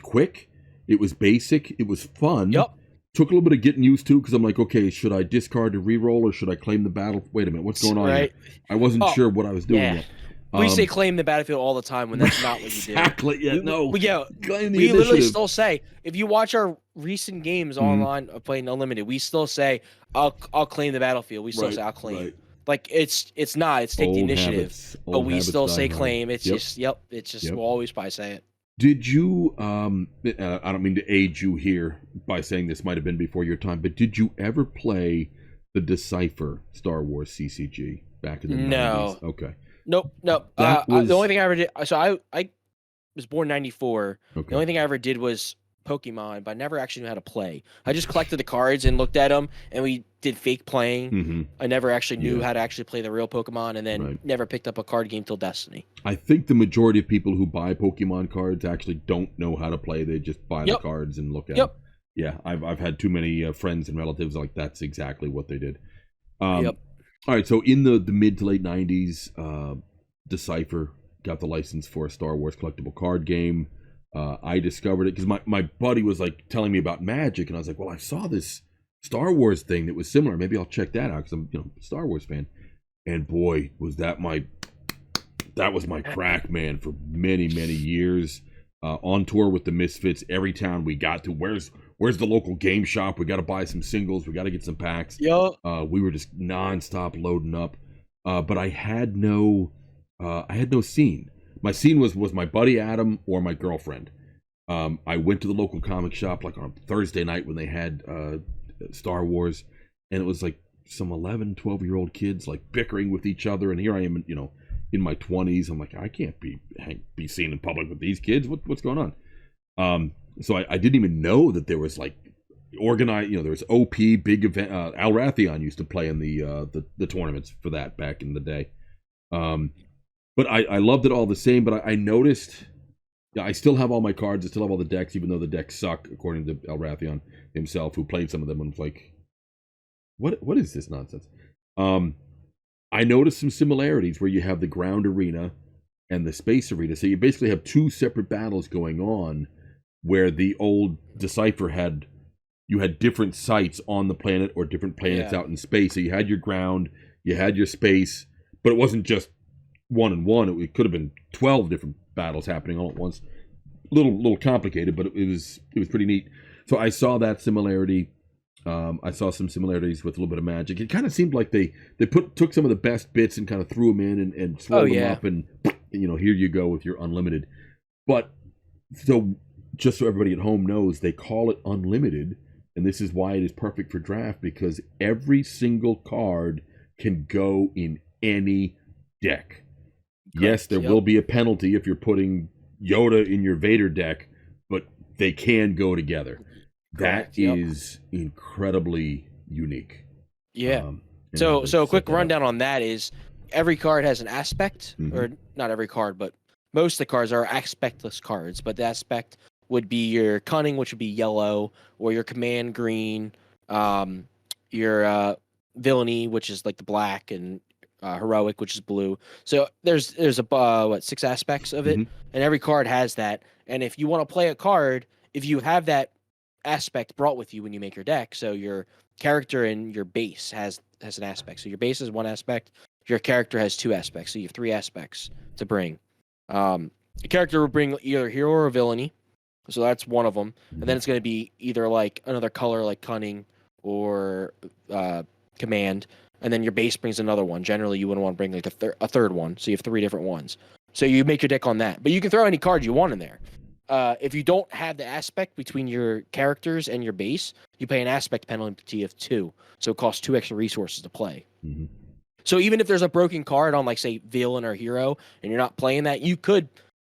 Speaker 4: quick. It was basic. It was fun.
Speaker 5: Yep.
Speaker 4: Took a little bit of getting used to because I'm like, okay, should I discard to reroll or should I claim the battle? Wait a minute, what's going on here? I wasn't sure what I was doing yet.
Speaker 5: We say claim the battlefield all the time when that's not what you do.
Speaker 4: Exactly. Yeah,
Speaker 5: we literally still say, if you watch our recent games online playing Unlimited, we still say, I'll claim the battlefield. We still say, I'll claim. Right. Like it's not. It's take the initiative. But we still say claim. It's just we'll always probably say it.
Speaker 4: Did you, I don't mean to age you here by saying this might have been before your time, but did you ever play the Decipher Star Wars CCG back in the 90s? Okay.
Speaker 5: Nope. The only thing I ever did, so I was born 94. Okay. The only thing I ever did was Pokemon, but I never actually knew how to play. I just collected the cards and looked at them, and we did fake playing. Mm-hmm. I never actually knew how to actually play the real Pokemon, and then never picked up a card game till Destiny. I
Speaker 4: think the majority of people who buy Pokemon cards actually don't know how to play. They just buy the cards and look at them. Yeah, I've had too many friends and relatives like that's exactly what they did. All right, so in the mid to late 90s, Decipher got the license for a Star Wars collectible card game. I discovered it because my buddy was like telling me about Magic, and I was like, well, I saw this Star Wars thing that was similar. Maybe I'll check that out because I'm a Star Wars fan. And boy, was that was my crack, man, for many, many years. On tour with the Misfits, every town we got to, where's where's the local game shop? We got to buy some singles. We got to get some packs.
Speaker 5: Yo.
Speaker 4: We were just nonstop loading up. But I had no scene. My scene was my buddy Adam or my girlfriend. I went to the local comic shop like on a Thursday night when they had Star Wars, and it was like some 11, 12-year-old kids like bickering with each other, and here I am, in my 20s. I'm like, I can't be seen in public with these kids. What's going on? So I didn't even know that there was like organized. There was OP big event. Al Rathion used to play in the tournaments for that back in the day. But I loved it all the same. But I noticed. Yeah, I still have all my cards. I still have all the decks, even though the decks suck, according to Al Rathion himself, who played some of them. And was like, what is this nonsense? I noticed some similarities where you have the ground arena and the space arena. So you basically have two separate battles going on, where the old Decipher had different sites on the planet or different planets out in space. So you had your ground, you had your space, but it wasn't just one and one. It could have been 12 different battles happening all at once. Little complicated, but it was pretty neat. So I saw that similarity. I saw some similarities with a little bit of Magic. It kind of seemed like they took some of the best bits and kind of threw them in and swelled them up, and here you go with your unlimited. But so just so everybody at home knows, they call it unlimited, and this is why it is perfect for draft, because every single card can go in any deck. Correct. Yes, there will be a penalty if you're putting Yoda in your Vader deck, but they can go together. Correct. That is incredibly unique.
Speaker 5: Yeah. So a quick rundown on that is every card has an aspect, or not every card, but most of the cards are aspectless cards. But the aspect would be your cunning, which would be yellow, or your command green, your villainy, which is like the black, and heroic, which is blue. So there's 6 aspects of it, and every card has that. And if you want to play a card, if you have that aspect brought with you when you make your deck, so your character and your base has an aspect. So your base is one aspect, your character has 2 aspects, so you have 3 aspects to bring. A character will bring either hero or villainy, so that's one of them, and then it's going to be either like another color like cunning or command, and then your base brings another one. Generally, you wouldn't want to bring like a third one, so you have 3 different ones. So you make your deck on that, but you can throw any card you want in there. If you don't have the aspect between your characters and your base, you pay an aspect penalty of 2, so it costs 2 extra resources to play. So even if there's a broken card on, like, say, villain or hero, and you're not playing that, you could,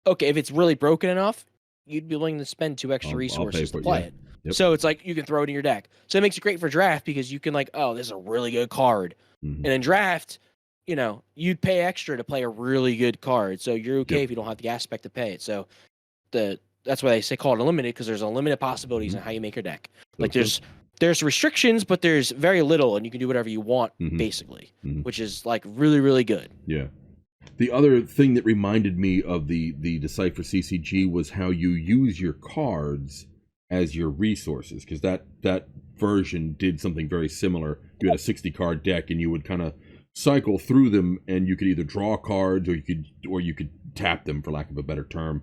Speaker 5: if it's really broken enough, you'd be willing to spend 2 extra resources to play it. Yep. So it's like you can throw it in your deck. So it makes it great for draft, because you can like, this is a really good card. And in draft, you'd pay extra to play a really good card. So you're okay if you don't have the aspect to pay it. So that's why they say call it unlimited, because there's unlimited possibilities in how you make your deck. Like there's restrictions, but there's very little, and you can do whatever you want basically, which is like really, really good. Yeah.
Speaker 4: The other thing that reminded me of the Decipher CCG was how you use your cards as your resources, because that version did something very similar. You had a 60 card deck, and you would kind of cycle through them, and you could either draw cards or you could tap them, for lack of a better term,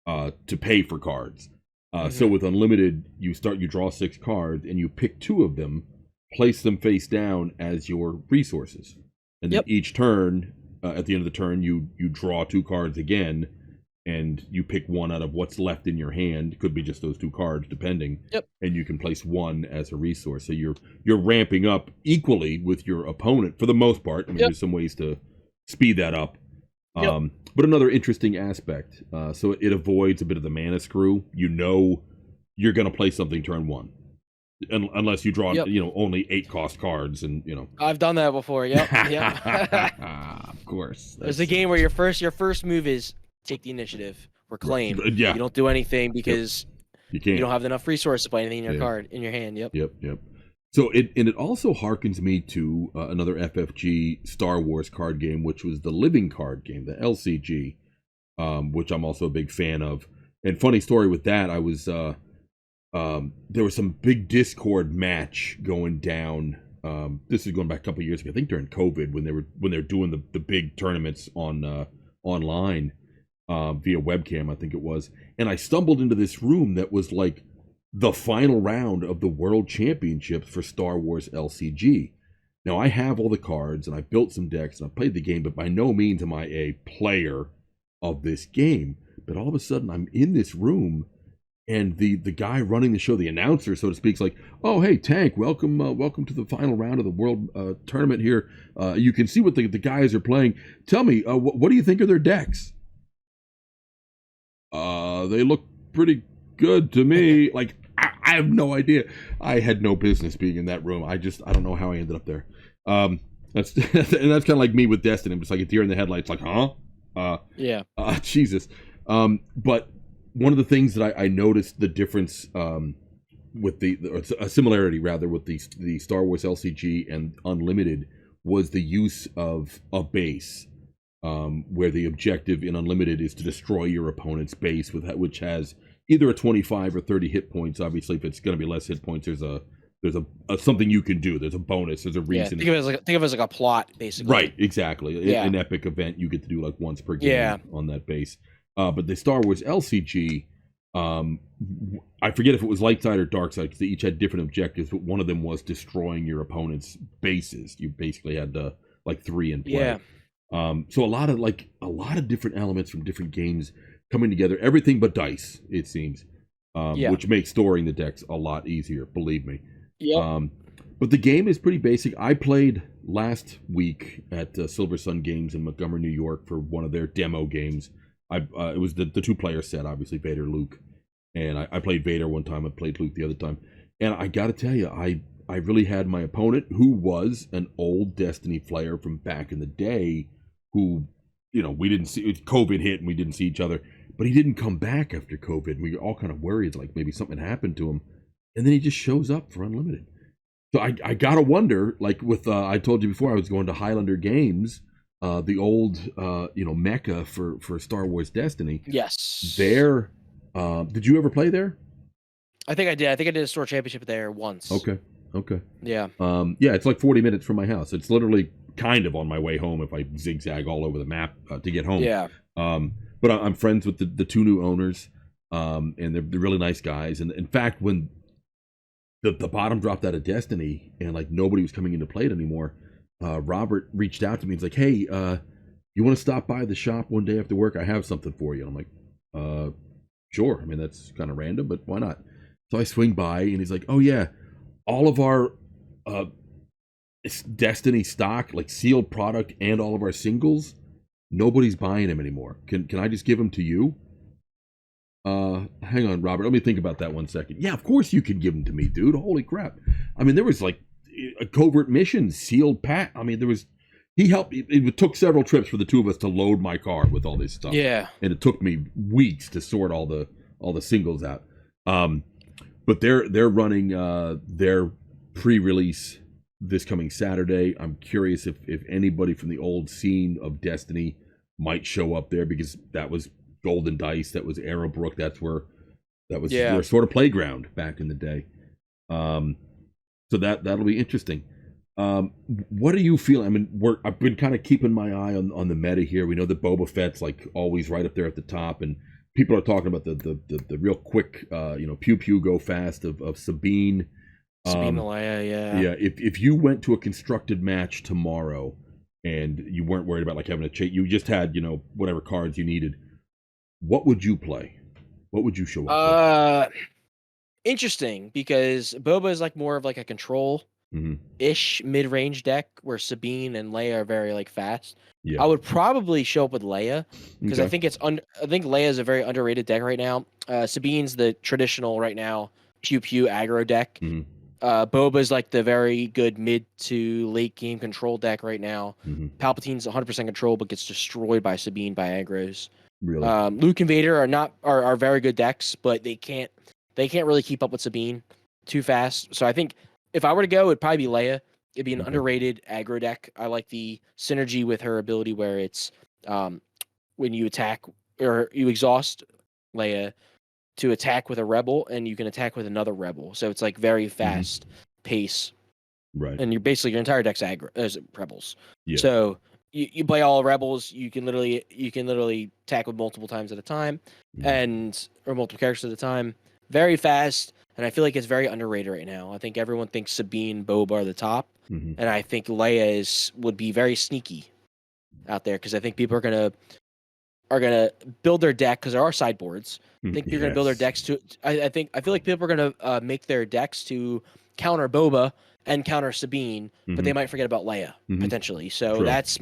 Speaker 4: to pay for cards. So with unlimited, you draw 6 cards, and you pick 2 of them, place them face down as your resources, and then each turn, at the end of the turn, you draw 2 cards again, and you pick one out of what's left in your hand. It could be just those 2 cards, depending. And you can place 1 as a resource. So you're ramping up equally with your opponent for the most part. I mean, there's some ways to speed that up. But another interesting aspect, so it avoids a bit of the mana screw. You're going to play something turn 1. Unless you draw, only 8 cost cards, and
Speaker 5: I've done that before.
Speaker 4: Of course.
Speaker 5: There's a game where your first move is take the initiative or claim. You don't do anything because you don't have enough resources to play anything in your card in your hand. Yep.
Speaker 4: So it also harkens me to another FFG Star Wars card game, which was the Living Card game, the LCG, which I'm also a big fan of. And funny story with that, I was there was some big Discord match going down. This is going back a couple of years ago, I think during COVID, when they were doing the big tournaments on online via webcam, I think it was. And I stumbled into this room that was like the final round of the World Championships for Star Wars LCG. Now, I have all the cards, and I built some decks, and I played the game, but by no means am I a player of this game. But all of a sudden, I'm in this room, and the guy running the show, the announcer, so to speak, is like, "Oh, hey, Tank, welcome to the final round of the World Tournament here. You can see what the guys are playing. Tell me, what do you think of their decks?" They look pretty good to me. Like, I have no idea. I had no business being in that room. I don't know how I ended up there. That's and that's kind of like me with Destiny. It's like a deer in the headlights. Like, huh? Jesus. But one of the things that I noticed the difference with a similarity rather with the Star Wars LCG and Unlimited was the use of a base. Where the objective in Unlimited is to destroy your opponent's base, which has either a 25 or 30 hit points. Obviously, if it's going to be less hit points, there's a something you can do. There's a bonus. There's a reason.
Speaker 5: Think of it as like a plot, basically.
Speaker 4: Right, exactly.
Speaker 5: Yeah.
Speaker 4: An epic event you get to do like once per game on that base. But the Star Wars LCG, I forget if it was light side or dark side because they each had different objectives, but one of them was destroying your opponent's bases. You basically had like 3 in play.
Speaker 5: Yeah.
Speaker 4: So a lot of different elements from different games coming together. Everything but dice, it seems, which makes storing the decks a lot easier. Believe me.
Speaker 5: Yeah.
Speaker 4: But the game is pretty basic. I played last week at Silver Sun Games in Montgomery, New York, for one of their demo games. It was the 2-player set, obviously Vader, Luke, and I played Vader one time. I played Luke the other time, and I got to tell you, I really had my opponent, who was an old Destiny player from back in the day, who, we didn't see, COVID hit and we didn't see each other, but he didn't come back after COVID. We were all kind of worried, like maybe something happened to him. And then he just shows up for Unlimited. So I got to wonder, like with, I told you before, I was going to Highlander Games, the old, mecca for Star Wars Destiny.
Speaker 5: Yes.
Speaker 4: There, did you ever play there?
Speaker 5: I think I did. I think I did a store championship there once.
Speaker 4: Okay.
Speaker 5: Yeah.
Speaker 4: It's like 40 minutes from my house. It's literally kind of on my way home if I zigzag all over the map to get home.
Speaker 5: Yeah.
Speaker 4: But I'm friends with the 2 new owners, and they're really nice guys. And in fact, when the bottom dropped out of Destiny and like nobody was coming in to play it anymore, Robert reached out to me. He's like, "Hey, you want to stop by the shop one day after work? I have something for you." And I'm like, "Sure." I mean, that's kind of random, but why not? So I swing by, and he's like, "Oh yeah, all of our Destiny stock, like sealed product, and all of our singles, nobody's buying them anymore. Can I just give them to you?" Hang on, Robert. Let me think about that 1 second. Yeah, of course you can give them to me, dude. Holy crap! I mean, there was like a covert mission, sealed pack. I mean, he helped. It took several trips for the 2 of us to load my car with all this stuff.
Speaker 5: Yeah,
Speaker 4: and it took me weeks to sort all the singles out. But they're running their pre-release this coming Saturday. I'm curious if anybody from the old scene of Destiny might show up there, because that was Golden Dice, that was Arrowbrook, that was their sort of playground back in the day. So that'll be interesting. What do you feel? I mean, I've been kind of keeping my eye on the meta here. We know that Boba Fett's like always right up there at the top, and people are talking about the real quick, pew pew go fast of Sabine.
Speaker 5: Sabine Leia, yeah.
Speaker 4: Yeah, if you went to a constructed match tomorrow and you weren't worried about like having a chase, you just had, whatever cards you needed, what would you play? What would you show up with?
Speaker 5: Interesting, because Boba is like more of like a control-ish mid-range deck, where Sabine and Leia are very like fast.
Speaker 4: Yeah.
Speaker 5: I would probably show up with Leia, because I think Leia is a very underrated deck right now. Sabine's the traditional right now pew pew aggro deck. Boba's like the very good mid to late game control deck right now. Palpatine's 100% control, but gets destroyed by Sabine by aggros.
Speaker 4: Really?
Speaker 5: Luke and Vader are very good decks, but they can't really keep up with Sabine too fast. So I think if I were to go, it'd probably be Leia. It'd be an underrated aggro deck. I like the synergy with her ability where it's when you attack or you exhaust Leia to attack with a rebel, and you can attack with another rebel. So it's like very fast pace.
Speaker 4: Right.
Speaker 5: And your entire deck's rebels.
Speaker 4: Yeah.
Speaker 5: So you play all rebels, you can literally attack with multiple times at a time, or multiple characters at a time. very fast, and I feel like it's very underrated right now. I think everyone thinks Sabine, Boba are the top, and I think Leia would be very sneaky out there because I think people are gonna build their deck because there are sideboards. I think people are gonna build their decks to. I feel like people are gonna make their decks to counter Boba and counter Sabine, but they might forget about Leia potentially. So
Speaker 4: True.
Speaker 5: that's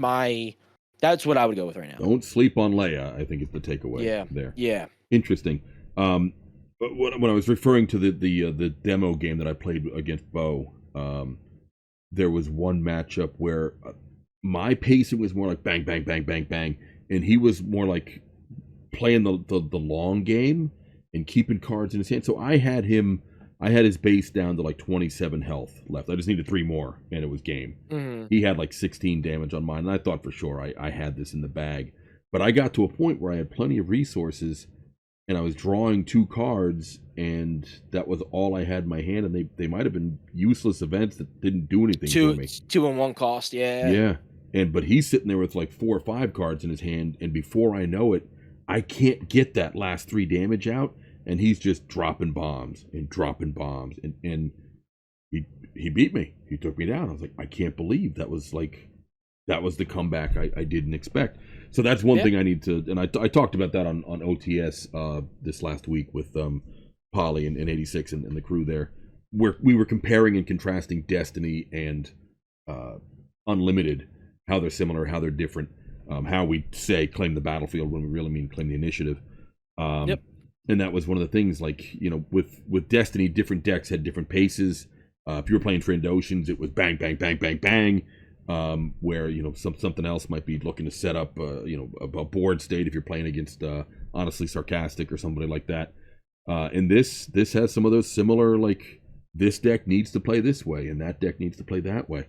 Speaker 5: what I would go with right now.
Speaker 4: Don't sleep on Leia, I think is the takeaway.
Speaker 5: Yeah.
Speaker 4: There.
Speaker 5: Yeah.
Speaker 4: Interesting. But when I was referring to the demo game that I played against Bo, there was one matchup where my pacing was more like bang, bang, bang, bang, bang, and he was more like playing the long game and keeping cards in his hand. So I had his base down to like 27 health left. I just needed 3 more, and it was game. He had like 16 damage on mine, and I thought for sure I had this in the bag. But I got to a point where I had plenty of resources, and I was drawing 2 cards, and that was all I had in my hand, and they might have been useless events that didn't do anything for me.
Speaker 5: 2 and 1 cost, yeah.
Speaker 4: Yeah. But he's sitting there with like 4 or 5 cards in his hand, and before I know it, I can't get that last 3 damage out, and he's just dropping bombs, and he beat me. He took me down. I was like, I can't believe that was the comeback I didn't expect. So that's one thing I need to, and I talked about that on OTS this last week with Polly and 86 and the crew there, where we were comparing and contrasting Destiny and Unlimited, how they're similar, how they're different, how we say claim the battlefield when we really mean claim the initiative. And that was one of the things, like, with Destiny, different decks had different paces. If you were playing Trandoshans, it was bang, bang, bang, bang, bang. Where something else might be looking to set up a board state if you're playing against Honestly Sarcastic or somebody like that. And this has some of those similar, like, this deck needs to play this way and that deck needs to play that way.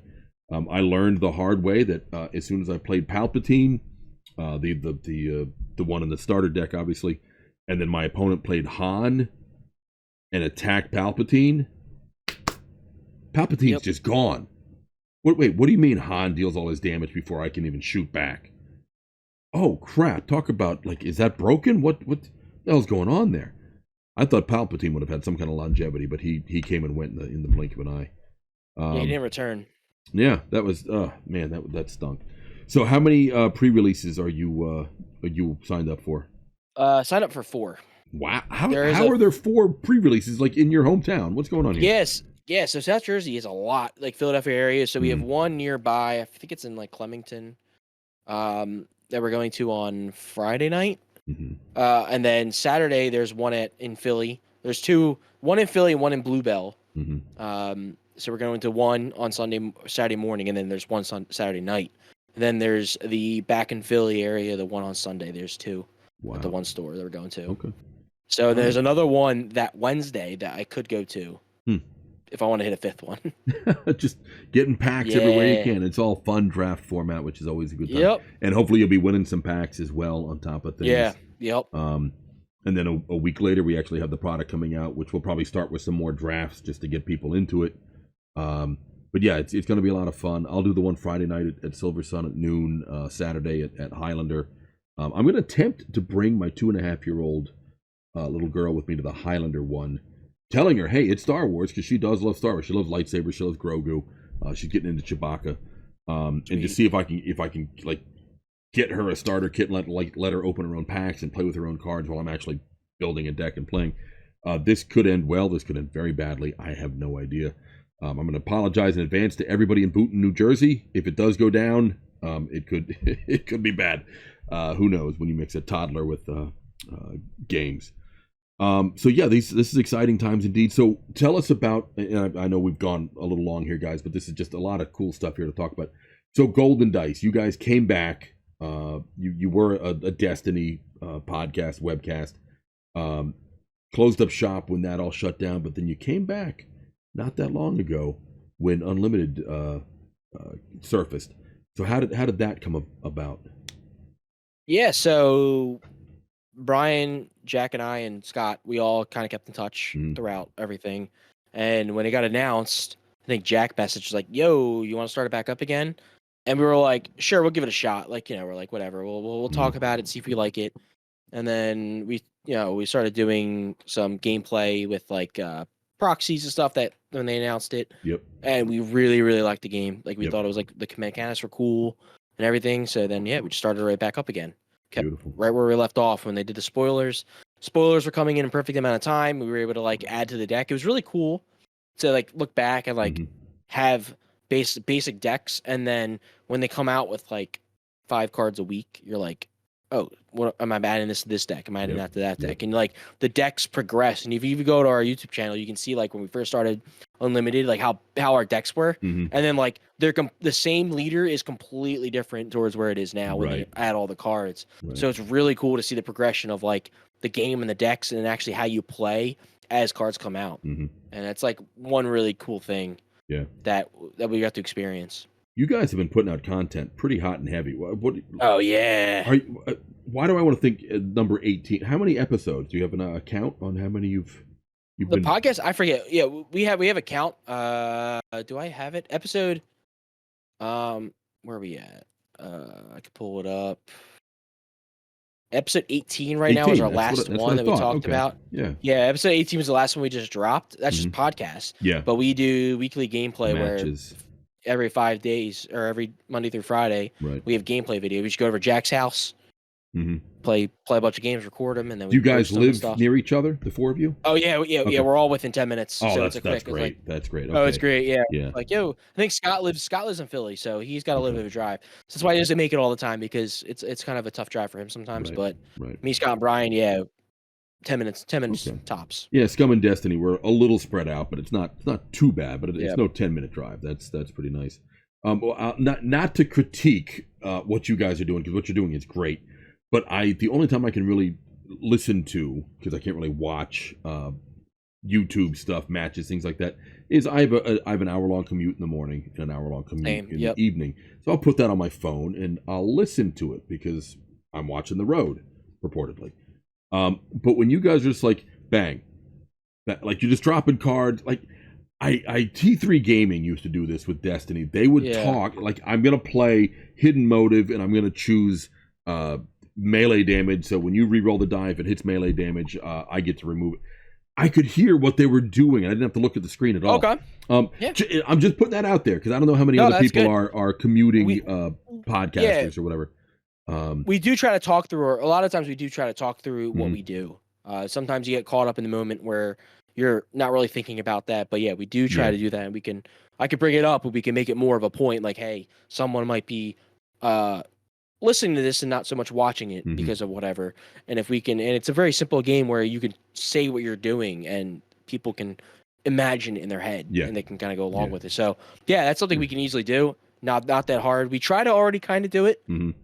Speaker 4: I learned the hard way that as soon as I played Palpatine, the one in the starter deck obviously, and then my opponent played Han and attacked Palpatine's just gone. Wait, what do you mean Han deals all his damage before I can even shoot back? Oh, crap. Talk about, like, is that broken? What the hell's going on there? I thought Palpatine would have had some kind of longevity, but he came and went in the blink of an eye.
Speaker 5: He didn't return.
Speaker 4: Yeah, that was, man, that stunk. So how many pre-releases are you signed up for?
Speaker 5: Sign up for 4.
Speaker 4: Wow. How are there 4 pre-releases, like, in your hometown? What's going on here?
Speaker 5: Yes. Yeah, so South Jersey is a lot, like Philadelphia area. So we have one nearby. I think it's in like Clemington, that we're going to on Friday night. And then Saturday there's one in Philly. There's 2, one in Philly and one in Bluebell. So we're going to one on Saturday morning, and then there's one Saturday night. And then there's the back in Philly area, the one on Sunday. There's 2 at the one store that we're going to.
Speaker 4: Okay.
Speaker 5: So there's another one that Wednesday that I could go to. If I want to hit a 5th one.
Speaker 4: Just getting packs everywhere you can. It's all fun draft format, which is always a good time.
Speaker 5: Yep.
Speaker 4: And hopefully you'll be winning some packs as well on top of things.
Speaker 5: Yeah. Yep.
Speaker 4: And then a week later, we actually have the product coming out, which will probably start with some more drafts just to get people into it. But yeah, it's going to be a lot of fun. I'll do the one Friday night at Silver Sun at noon, Saturday at Highlander. I'm going to attempt to bring my 2.5-year-old little girl with me to the Highlander one, telling her, hey, it's Star Wars, because she does love Star Wars. She loves lightsabers. She loves Grogu. She's getting into Chewbacca. And just see if I can like get her a starter kit and let her open her own packs and play with her own cards while I'm actually building a deck and playing. This could end well. This could end very badly. I have no idea. I'm going to apologize in advance to everybody in Boonton, New Jersey. If it does go down, it could be bad. Who knows when you mix a toddler with games. So yeah, this is exciting times indeed. So tell us about, and I know we've gone a little long here, guys, but this is just a lot of cool stuff here to talk about. So Golden Dice, you guys came back. You were a Destiny podcast, webcast. Closed up shop when that all shut down, but then you came back not that long ago when Unlimited surfaced. So how did that come about?
Speaker 5: Yeah, so Brian, Jack, and I, and Scott, we all kind of kept in touch throughout everything. And when it got announced, I think Jack messaged like, "Yo, you want to start it back up again?" And we were like, "Sure, we'll give it a shot." Like, we're like, "Whatever, we'll talk about it, see if we like it." and then we started doing some gameplay with like proxies and stuff that when they announced it.
Speaker 4: Yep.
Speaker 5: And we really, really liked the game. Like we
Speaker 4: Yep.
Speaker 5: thought it was like the mechanics were cool and everything. So then we just started right back up again. Kept
Speaker 4: Beautiful.
Speaker 5: right where we left off when they did the spoilers. Spoilers were coming in a perfect amount of time. We were able to like add to the deck. It was really cool to like look back and like have basic decks, and then when they come out with like 5 cards a week, you're like, oh, what am I adding this to this deck? Am I adding that to that deck? And like the decks progress. And if you go to our YouTube channel, you can see like when we first started Unlimited, like how our decks were, and then like the same leader is completely different towards where it is now when they add all the cards. So it's really cool to see the progression of like the game and the decks, and actually how you play as cards come out. And that's like one really cool thing. Yeah. That we got to experience.
Speaker 4: You guys have been putting out content pretty hot and heavy.
Speaker 5: Oh yeah.
Speaker 4: Why do I want to think number 18? How many episodes? Do you have an account on how many you've
Speaker 5: the been... podcast? I forget. Yeah, we have a count. Do I have it? Episode. Where are we at? I could pull it up. Episode 18 right 18, now is our last one that we talked about. Yeah. Yeah, episode 18 was the last one we just dropped. That's just podcast. Yeah. But we do weekly gameplay matches. Where every 5 days or every Monday through Friday, we have gameplay video. We just go over Jack's house, play a bunch of games, record them, and then
Speaker 4: do you guys live near each other, the 4 of you?
Speaker 5: Oh yeah, okay. We're all within 10 minutes.
Speaker 4: Oh,
Speaker 5: so
Speaker 4: that's great. Like, that's great. Okay.
Speaker 5: Oh, it's great. Yeah. Like I think Scott lives in Philly, so he's got a little bit of a drive. So that's why he doesn't make it all the time, because it's kind of a tough drive for him sometimes. But me, Scott, and Brian, 10 minutes tops.
Speaker 4: Yeah, Scum Destiny, we're a little spread out, but it's not too bad. But it's no 10-minute drive. That's pretty nice. Not to critique what you guys are doing, because what you're doing is great. But the only time I can really listen to, because I can't really watch YouTube stuff, matches, things like that, is I have an hour-long commute in the morning and an hour-long commute in the evening. So I'll put that on my phone and I'll listen to it because I'm watching the road, purportedly. But when you guys are just like, bang, like you're just dropping cards, like T3 Gaming used to do this with Destiny. They would talk, like, I'm going to play Hidden Motive and I'm going to choose melee damage. So when you reroll the die, if it hits melee damage, I get to remove it. I could hear what they were doing. I didn't have to look at the screen at all. Okay. I'm just putting that out there because I don't know how many other people are commuting podcasters or whatever.
Speaker 5: We do try to talk through, or a lot of times we do try to talk through what we do. Sometimes you get caught up in the moment where you're not really thinking about that, but we do try to do that, and I could bring it up, and we can make it more of a point, like, hey, someone might be listening to this and not so much watching it because of whatever. And if we can, and it's a very simple game where you can say what you're doing and people can imagine it in their head and they can kind of go along with it. So that's something we can easily do. Not that hard. We try to already kind of do it,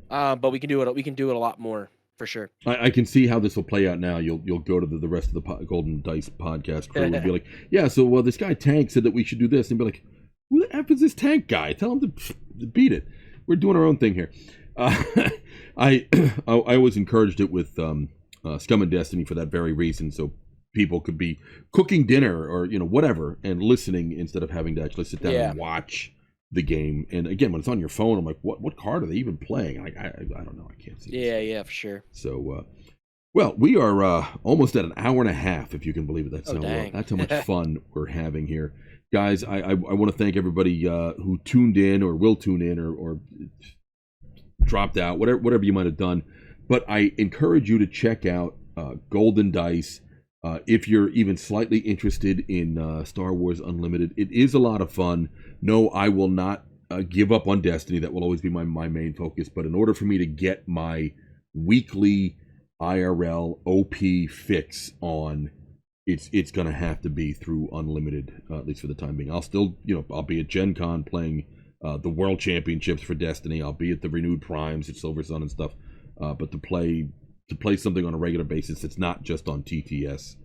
Speaker 5: but we can do it. We can do it a lot more for sure.
Speaker 4: I can see how this will play out now. You'll go to the rest of the Golden Dice podcast crew and be like, so this guy Tank said that we should do this, and be like, who the F is this Tank guy? Tell him to beat it. We're doing our own thing here. I always encouraged it with Scum Destiny for that very reason, so people could be cooking dinner or whatever and listening instead of having to actually sit down and watch the game. And again, when it's on your phone, I'm like, what card are they even playing? I don't know. I can't see.
Speaker 5: Yeah, for sure.
Speaker 4: So, well, we are almost at an hour and a half, if you can believe it. That's how much fun we're having here, guys. I want to thank everybody who tuned in or will tune in or dropped out, whatever you might have done. But I encourage you to check out Golden Dice if you're even slightly interested in Star Wars Unlimited. It is a lot of fun. No, I will not give up on Destiny. That will always be my main focus. But in order for me to get my weekly IRL OP fix on, it's going to have to be through Unlimited, at least for the time being. I'll still, I'll be at Gen Con playing the World Championships for Destiny. I'll be at the Renewed Primes at Silver Sun and stuff. But to play something on a regular basis, it's not just on TTS.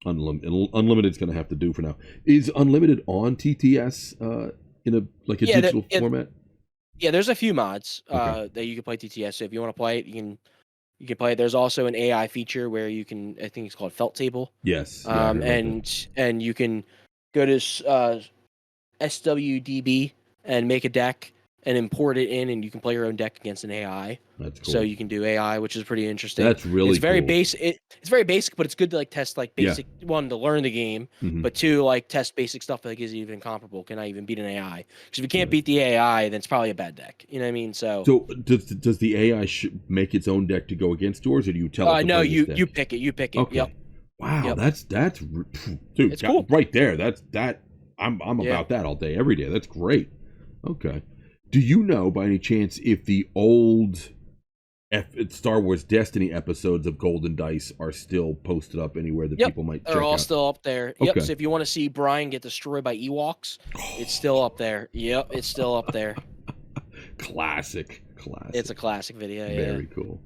Speaker 4: Unlimited's going to have to do for now. Is Unlimited on TTS in a digital format?
Speaker 5: Yeah, there's a few mods that you can play TTS. So if you want to play it, you can play it. There's also an AI feature where you can, I think it's called Felt Table.
Speaker 4: Yes.
Speaker 5: And you can go to SWDB and make a deck, and import it in, and you can play your own deck against an AI.
Speaker 4: That's cool.
Speaker 5: So you can do AI, which is pretty interesting.
Speaker 4: That's really
Speaker 5: it's very
Speaker 4: cool.
Speaker 5: basic. It's very basic, but it's good to like test like basic one to learn the game, but two like test basic stuff like is it even comparable? Can I even beat an AI? Because if you can't beat the AI, then it's probably a bad deck. You know what I mean? So
Speaker 4: does the AI make its own deck to go against yours, or do you tell it?
Speaker 5: No, you pick it. You pick it.
Speaker 4: Okay.
Speaker 5: Yep.
Speaker 4: Wow,
Speaker 5: Yep.
Speaker 4: that's dude,
Speaker 5: it's cool.
Speaker 4: Right there. I'm about that all day, every day. That's great. Okay. Do you know by any chance if the old Star Wars Destiny episodes of Golden Dice are still posted up anywhere that people might check out?
Speaker 5: They're all still up there. Yep.
Speaker 4: Okay.
Speaker 5: So if you want to see Brian get destroyed by Ewoks, it's still up there. Yep, it's still up there.
Speaker 4: Classic.
Speaker 5: It's a classic video.
Speaker 4: Very cool.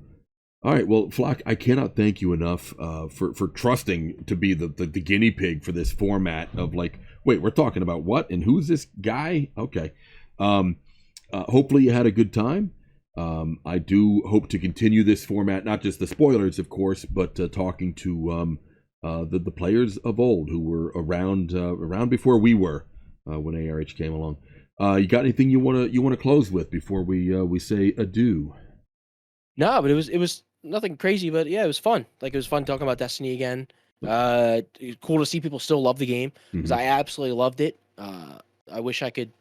Speaker 4: All right, well, Flock, I cannot thank you enough for trusting to be the guinea pig for this format of like, wait, we're talking about what and who's this guy? Okay. Hopefully you had a good time. I do hope to continue this format, not just the spoilers, of course, but talking to the players of old who were around before we were when ARH came along. You got anything you want to close with before we say adieu?
Speaker 5: No, but it was nothing crazy, but yeah, it was fun. Like it was fun talking about Destiny again. Cool to see people still love the game because I absolutely loved it. I wish I could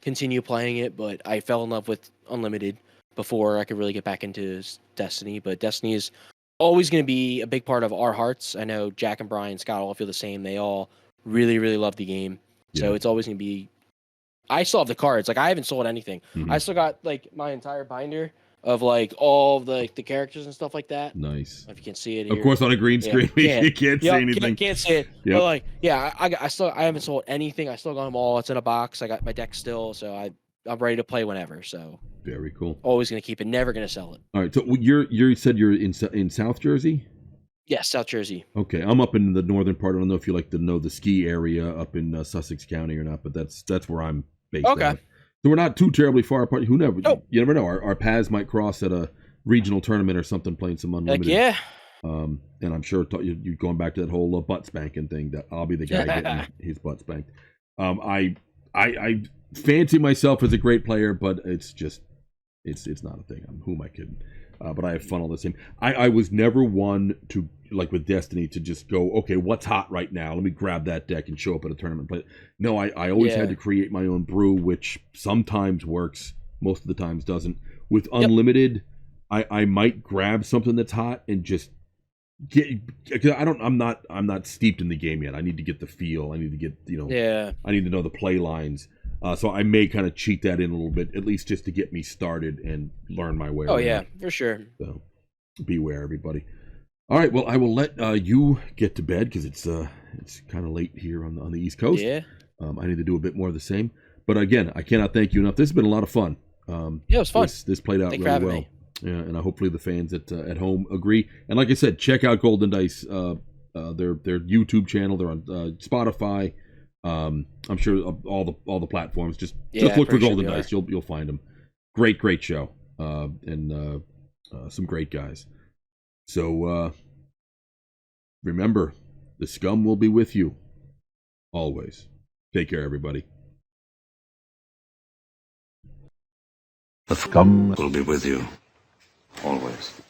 Speaker 5: continue playing it, but I fell in love with Unlimited before I could really get back into Destiny. But Destiny is always going to be a big part of our hearts. I know Jack and Brian, Scott all feel the same. They all really, really love the game. So it's always going to be. I still have the cards. Like I haven't sold anything. I still got like my entire binder of like all of the characters and stuff like that.
Speaker 4: Nice.
Speaker 5: If you can see it
Speaker 4: here. Of course, on a green screen, you can't see anything.
Speaker 5: Can't see it. Yep. But like, yeah, I haven't sold anything. I still got them all. It's in a box. I got my deck still, so I'm ready to play whenever. So
Speaker 4: very cool.
Speaker 5: Always gonna keep it. Never gonna sell it.
Speaker 4: All right. So you said you're in South Jersey.
Speaker 5: Yes, South Jersey.
Speaker 4: Okay, I'm up in the northern part. I don't know if you like to know the ski area up in Sussex County or not, but that's where I'm based.
Speaker 5: Okay.
Speaker 4: At. So we're not too terribly far apart. You never know. Our paths might cross at a regional tournament or something, playing some Unlimited.
Speaker 5: Yeah.
Speaker 4: And I'm sure you're going back to that whole butt spanking thing. That I'll be the guy getting his butt spanked. I fancy myself as a great player, but it's just it's not a thing. Who am I kidding? But I have fun all the same. I was never one to, like with Destiny, to just go, okay, what's hot right now? Let me grab that deck and show up at a tournament. But no, I always had to create my own brew, which sometimes works, most of the times doesn't. With Unlimited, I might grab something that's hot and just get. I'm not steeped in the game yet. I need to get the feel. I need to get I need to know the play lines. So I may kind of cheat that in a little bit, at least just to get me started and learn my way.
Speaker 5: Oh yeah, for sure.
Speaker 4: So beware, everybody. All right, well, I will let you get to bed because it's kind of late here on the East Coast.
Speaker 5: Yeah.
Speaker 4: I need to do a bit more of the same. But again, I cannot thank you enough. This has been a lot of fun.
Speaker 5: Yeah, it was fun.
Speaker 4: This played out
Speaker 5: Thanks
Speaker 4: really
Speaker 5: for
Speaker 4: well.
Speaker 5: having me.
Speaker 4: Yeah, and hopefully the fans at home agree. And like I said, check out Golden Dice. Their YouTube channel. They're on Spotify. I'm sure all the platforms. Just look for Golden Dice. You'll find them. Great show. And some great guys. So remember, the scum will be with you always. Take care, everybody.
Speaker 1: The scum will be with you always.